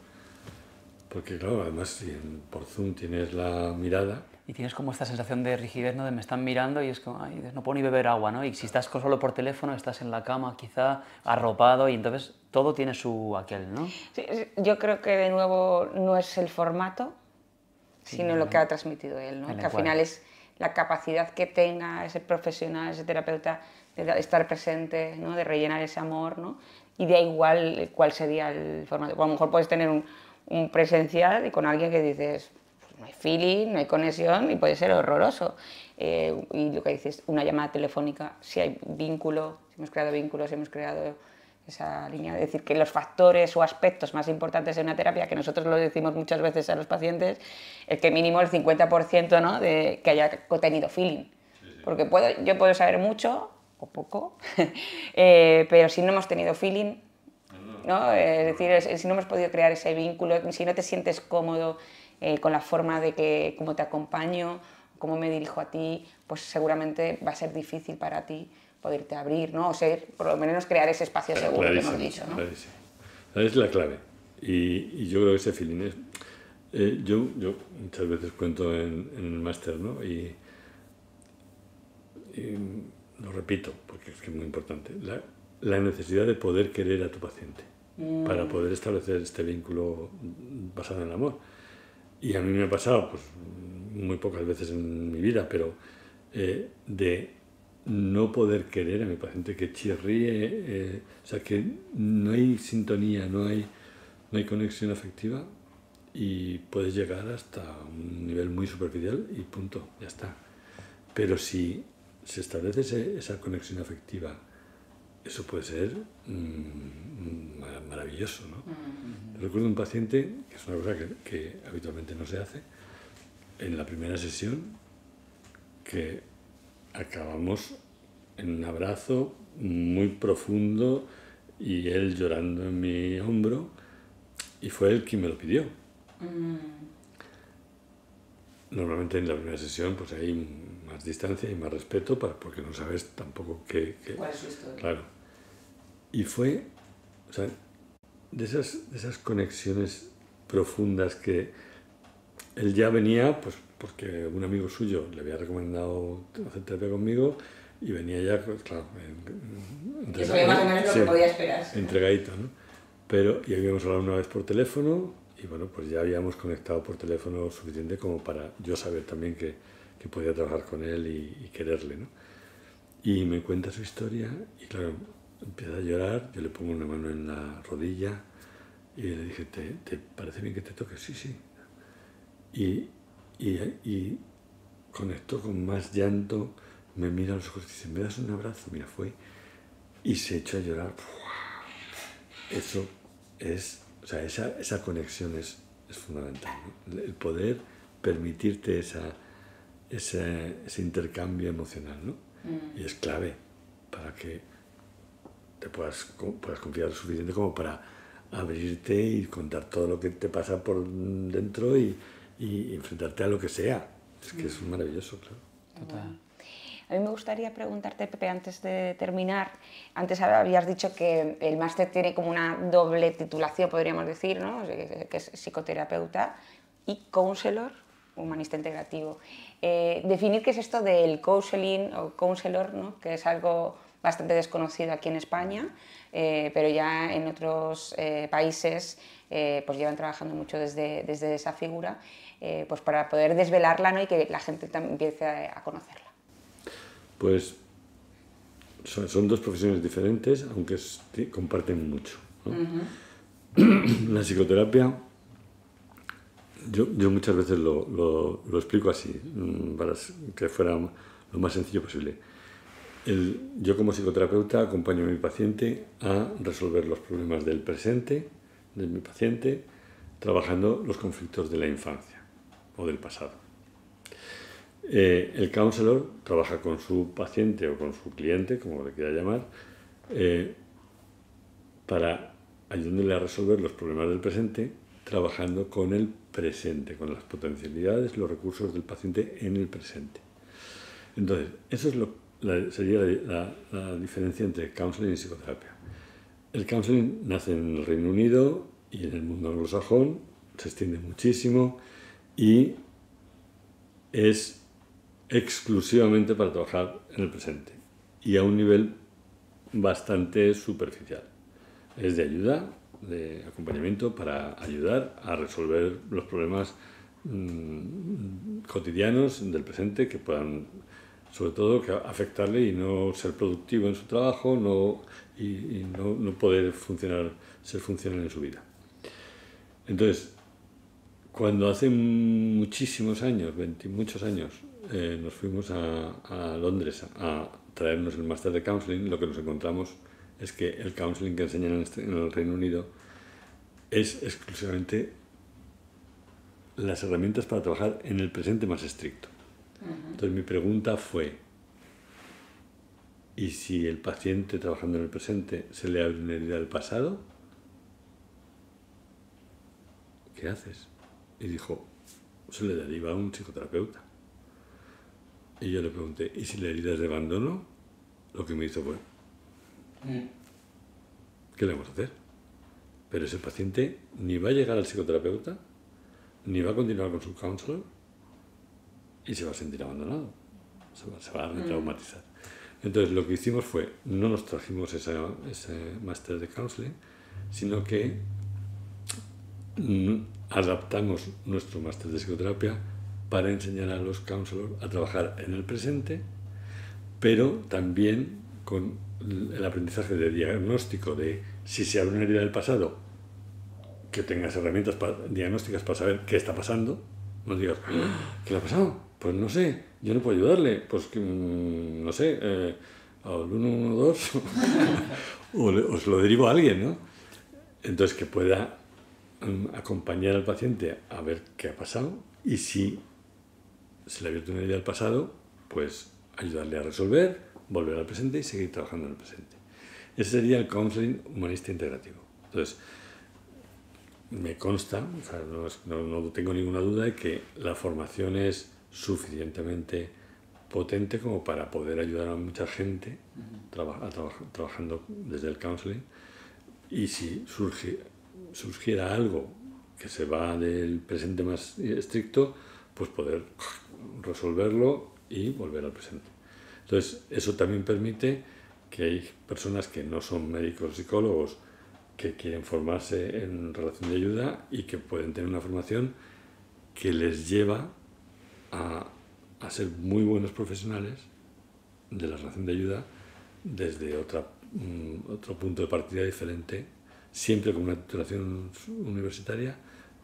Porque claro, además si por Zoom tienes la mirada... Y tienes como esta sensación de rigidez, ¿no? De me están mirando y es como, ay, no puedo ni beber agua, ¿no? Y si estás solo por teléfono, estás en la cama quizá arropado y entonces todo tiene su aquel, ¿no? Sí, yo creo que de nuevo no es el formato, sino lo que ha transmitido él, ¿no? Que al final es la capacidad que tenga ese profesional, ese terapeuta, de estar presente, ¿no? De rellenar ese amor, ¿no? Y da igual cuál sería el formato. O a lo mejor puedes tener un presencial y con alguien que dices, pues no hay feeling, no hay conexión y puede ser horroroso. Y lo que dices, una llamada telefónica, si hay vínculo, si hemos creado vínculos, si hemos creado esa línea, es decir, que los factores o aspectos más importantes de una terapia, que nosotros lo decimos muchas veces a los pacientes, es que mínimo el 50%, ¿no? De que haya tenido feeling. Porque yo puedo saber mucho o poco, pero si no hemos tenido feeling, ¿no? Es decir, si no hemos podido crear ese vínculo, si no te sientes cómodo con la forma de que cómo te acompaño, cómo me dirijo a ti, pues seguramente va a ser difícil para ti poderte abrir, ¿no? O ser, por lo menos crear ese espacio seguro, clarísimo, que hemos dicho, ¿no? Clarísimo. Es la clave. Y yo creo que ese feeling es... yo muchas veces cuento en el máster, ¿no? Y lo repito, porque es que es muy importante, la necesidad de poder querer a tu paciente para poder establecer este vínculo basado en el amor. Y a mí me ha pasado, pues, muy pocas veces en mi vida, pero de no poder querer a mi paciente, que chirríe, o sea, que no hay sintonía, no hay conexión afectiva y puedes llegar hasta un nivel muy superficial y punto, ya está. Pero si se establece esa conexión afectiva, eso puede ser maravilloso, ¿no? Recuerdo un paciente, que es una cosa que habitualmente no se hace, en la primera sesión, que acabamos en un abrazo muy profundo y él llorando en mi hombro, y fue él quien me lo pidió. Normalmente en la primera sesión pues hay más distancia y más respeto porque no sabes tampoco qué... ¿Cuál es su historia? Claro. Y fue, o sea, de esas conexiones profundas que él ya venía, pues porque un amigo suyo le había recomendado hacer terapia conmigo y venía ya, pues, claro, eso ya más o menos lo que podía esperar. Entregadito, ¿no? Pero, y habíamos hablado una vez por teléfono y bueno, pues ya habíamos conectado por teléfono suficiente como para yo saber también que podía trabajar con él y quererle, ¿no? Y me cuenta su historia y claro, empieza a llorar, yo le pongo una mano en la rodilla y le dije, ¿te parece bien que te toque? Sí, sí. Y conectó con más llanto, me mira a los ojos y dice, ¿me das un abrazo? Mira, fue, y se echó a llorar. Eso es, o sea, esa conexión es fundamental, ¿no? El poder permitirte ese intercambio emocional, ¿no? Y es clave para que te puedas confiar lo suficiente como para abrirte y contar todo lo que te pasa por dentro y enfrentarte a lo que sea. Es que es maravilloso, claro. Total. A mí me gustaría preguntarte, Pepe, antes de terminar, antes habías dicho que el máster tiene como una doble titulación, podríamos decir, ¿no? Que es psicoterapeuta y counselor, humanista integrativo. Definir qué es esto del counseling o counselor, ¿no? Que es algo bastante desconocido aquí en España, pero ya en otros países pues llevan trabajando mucho desde esa figura, pues para poder desvelarla, ¿no? Y que la gente también empiece a conocerla. Pues son dos profesiones diferentes, aunque comparten mucho, ¿no? La psicoterapia, yo muchas veces lo explico así, para que fuera lo más sencillo posible. Yo como psicoterapeuta acompaño a mi paciente a resolver los problemas del presente, de mi paciente, trabajando los conflictos de la infancia o del pasado. El counselor trabaja con su paciente o con su cliente, como le quiera llamar, para ayudándole a resolver los problemas del presente, trabajando con el presente, con las potencialidades, los recursos del paciente en el presente. Entonces, eso es sería la diferencia entre counseling y psicoterapia. El counseling nace en el Reino Unido y en el mundo anglosajón, se extiende muchísimo y es exclusivamente para trabajar en el presente y a un nivel bastante superficial. Es de ayuda, de acompañamiento para ayudar a resolver los problemas cotidianos del presente que puedan, sobre todo, que afectarle y no ser productivo en su trabajo y no poder ser funcional en su vida. Entonces, cuando hace muchísimos años, muchos años, nos fuimos a Londres a traernos el máster de counseling, lo que nos encontramos es que el counseling que enseñan en el Reino Unido es exclusivamente las herramientas para trabajar en el presente más estricto. Entonces mi pregunta fue, ¿y si el paciente trabajando en el presente se le abre una herida del pasado? ¿Qué haces? Y dijo, se le deriva a un psicoterapeuta. Y yo le pregunté, ¿y si la herida es de abandono? Lo que me hizo fue, ¿qué le vamos a hacer? Pero ese paciente ni va a llegar al psicoterapeuta, ni va a continuar con su counselor, y se va a sentir abandonado, se va a retraumatizar. Entonces lo que hicimos fue, no nos trajimos ese máster de counseling, sino que adaptamos nuestro máster de psicoterapia para enseñar a los counselors a trabajar en el presente, pero también con el aprendizaje de diagnóstico de si se abre una herida del pasado, que tengas herramientas diagnósticas para saber qué está pasando. No digas, ¿qué le ha pasado? Pues no sé, yo no puedo ayudarle, pues no sé, al 112 o os lo derivo a alguien, ¿no? Entonces que pueda acompañar al paciente a ver qué ha pasado y si se le ha abierto una herida del pasado, pues ayudarle a resolver, volver al presente y seguir trabajando en el presente. Ese sería el counseling humanista integrativo. Entonces, me consta, o sea, no tengo ninguna duda de que la formación es suficientemente potente como para poder ayudar a mucha gente trabajando desde el counseling, y si surgiera algo que se va del presente más estricto, pues poder resolverlo y volver al presente. Entonces, eso también permite que hay personas que no son médicos o psicólogos que quieren formarse en relación de ayuda y que pueden tener una formación que les lleva a ser muy buenos profesionales de la relación de ayuda desde otro punto de partida diferente, siempre con una titulación universitaria,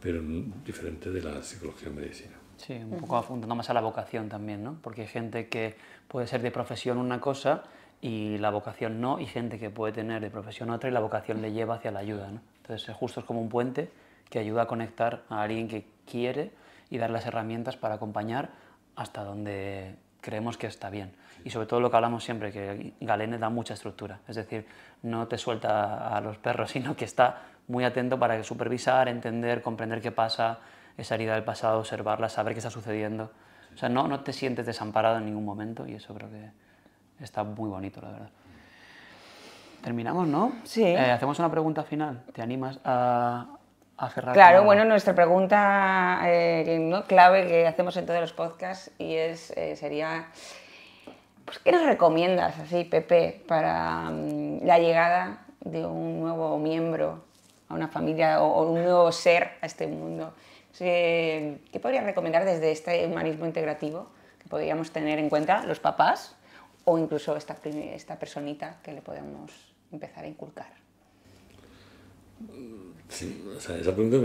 pero diferente de la psicología o medicina. Sí, un poco apuntando más a la vocación también, ¿no? Porque hay gente que puede ser de profesión una cosa y la vocación no, y gente que puede tener de profesión otra y la vocación le lleva hacia la ayuda, ¿no? Entonces, justo es como un puente que ayuda a conectar a alguien que quiere y dar las herramientas para acompañar hasta donde creemos que está bien. Y sobre todo lo que hablamos siempre, que Galene da mucha estructura, es decir, no te suelta a los perros, sino que está muy atento para supervisar, entender, comprender qué pasa, esa herida del pasado, observarla, saber qué está sucediendo. O sea, no te sientes desamparado en ningún momento y eso creo que está muy bonito, la verdad. Terminamos, ¿no? Sí. Hacemos una pregunta final. ¿Te animas a cerrar? Claro, bueno, nuestra pregunta ¿no? clave que hacemos en todos los podcasts y sería, pues, ¿qué nos recomiendas, así, Pepe, para la llegada de un nuevo miembro a una familia o un nuevo ser a este mundo? ¿Qué podrías recomendar desde este humanismo integrativo que podríamos tener en cuenta los papás o incluso esta personita que le podemos empezar a inculcar? Sí, o sea, esa pregunta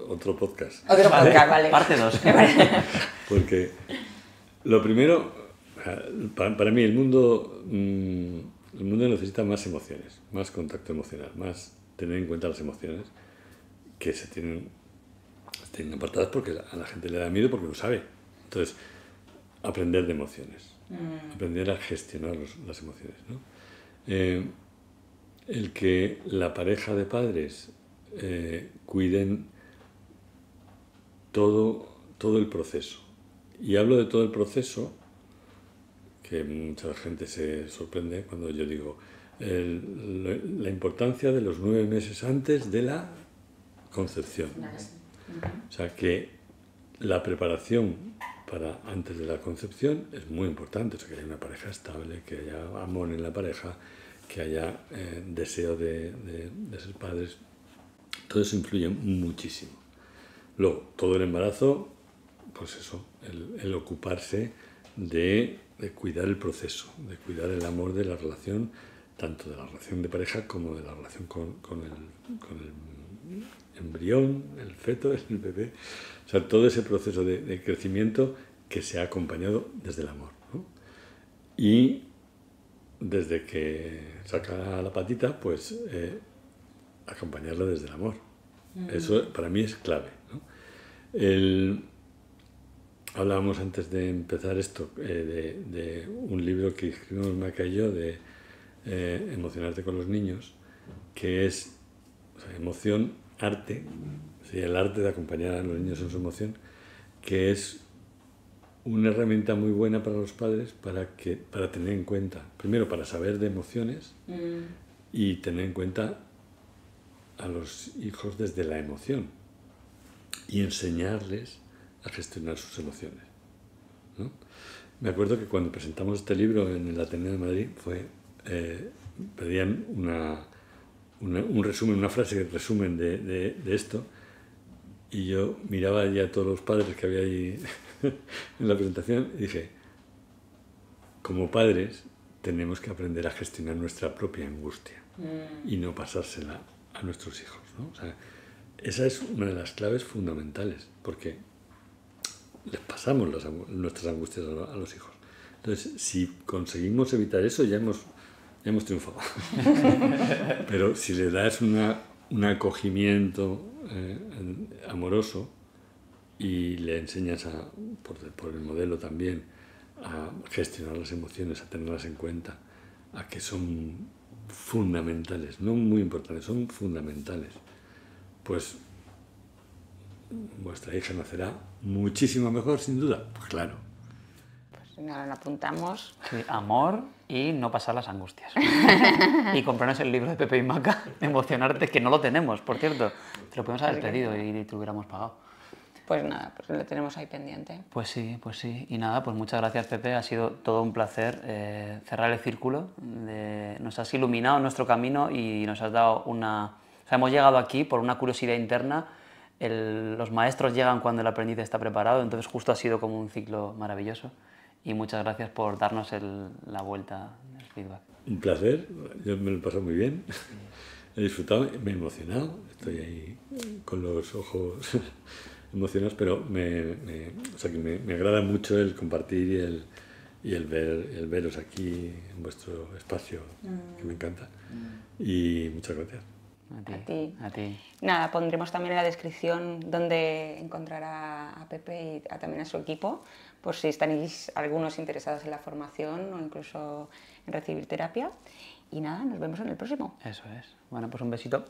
otro podcast. Otro podcast, vale. Parte 2. Porque lo primero, para mí el mundo necesita más emociones, más contacto emocional, más tener en cuenta las emociones que se tienen apartadas porque a la gente le da miedo porque no sabe. Entonces, aprender de emociones, aprender a gestionar las emociones, ¿no? El que la pareja de padres cuiden todo el proceso. Y hablo de todo el proceso, que mucha gente se sorprende cuando yo digo la importancia de los 9 meses antes de la concepción. O sea, que la preparación para antes de la concepción es muy importante, o sea, que haya una pareja estable, que haya amor en la pareja, que haya deseo de ser padres. Todo eso influye muchísimo. Luego, todo el embarazo, pues eso, el ocuparse de cuidar el proceso, de cuidar el amor de la relación, tanto de la relación de pareja como de la relación con el embrión, el feto, el bebé. O sea, todo ese proceso de crecimiento que se ha acompañado desde el amor, ¿no? Y desde que saca la patita, pues acompañarlo desde el amor. Eso para mí es clave, ¿no? Hablábamos antes de empezar esto de un libro que escribimos Maca y yo de Emocionarte con los niños, que es, o sea, emoción, arte, ¿sí? El arte de acompañar a los niños en su emoción, que es una herramienta muy buena para los padres para tener en cuenta, primero para saber de emociones y tener en cuenta a los hijos desde la emoción y enseñarles a gestionar sus emociones, ¿no? Me acuerdo que cuando presentamos este libro en el Ateneo de Madrid pedían un resumen, una frase de resumen de esto, y yo miraba ya a todos los padres que había ahí en la presentación y dije, como padres tenemos que aprender a gestionar nuestra propia angustia y no pasársela a nuestros hijos, ¿no? O sea, esa es una de las claves fundamentales, porque les pasamos nuestras angustias a los hijos. Entonces, si conseguimos evitar eso, ya hemos triunfado. Pero si le das un acogimiento amoroso y le enseñas por el modelo también a gestionar las emociones, a tenerlas en cuenta, a que son fundamentales, no muy importantes, son fundamentales, pues vuestra hija nacerá muchísimo mejor, sin duda. Pues claro. Pues nada, lo apuntamos. Sí, amor y no pasar las angustias. Y comprarnos el libro de Pepe y Maca, Emocionarte, que no lo tenemos, por cierto. Te lo podemos haber pedido y te lo hubiéramos pagado. Pues nada, pues lo tenemos ahí pendiente. Pues sí, pues sí. Y nada, pues muchas gracias, Pepe. Ha sido todo un placer cerrar el círculo. Nos has iluminado nuestro camino y nos has dado una... O sea, hemos llegado aquí por una curiosidad interna. Los maestros llegan cuando el aprendiz está preparado, entonces justo ha sido como un ciclo maravilloso. Y muchas gracias por darnos la vuelta, el feedback. Un placer, yo me lo he pasado muy bien. He disfrutado, me he emocionado. Estoy ahí con los ojos... emocionados, pero o sea, que me agrada mucho el compartir y el veros aquí en vuestro espacio, que me encanta. Y muchas gracias. A ti. Nada, pondremos también en la descripción donde encontrar a Pepe y también a su equipo, por si estáis algunos interesados en la formación o incluso en recibir terapia. Y nada, nos vemos en el próximo. Eso es. Bueno, pues un besito.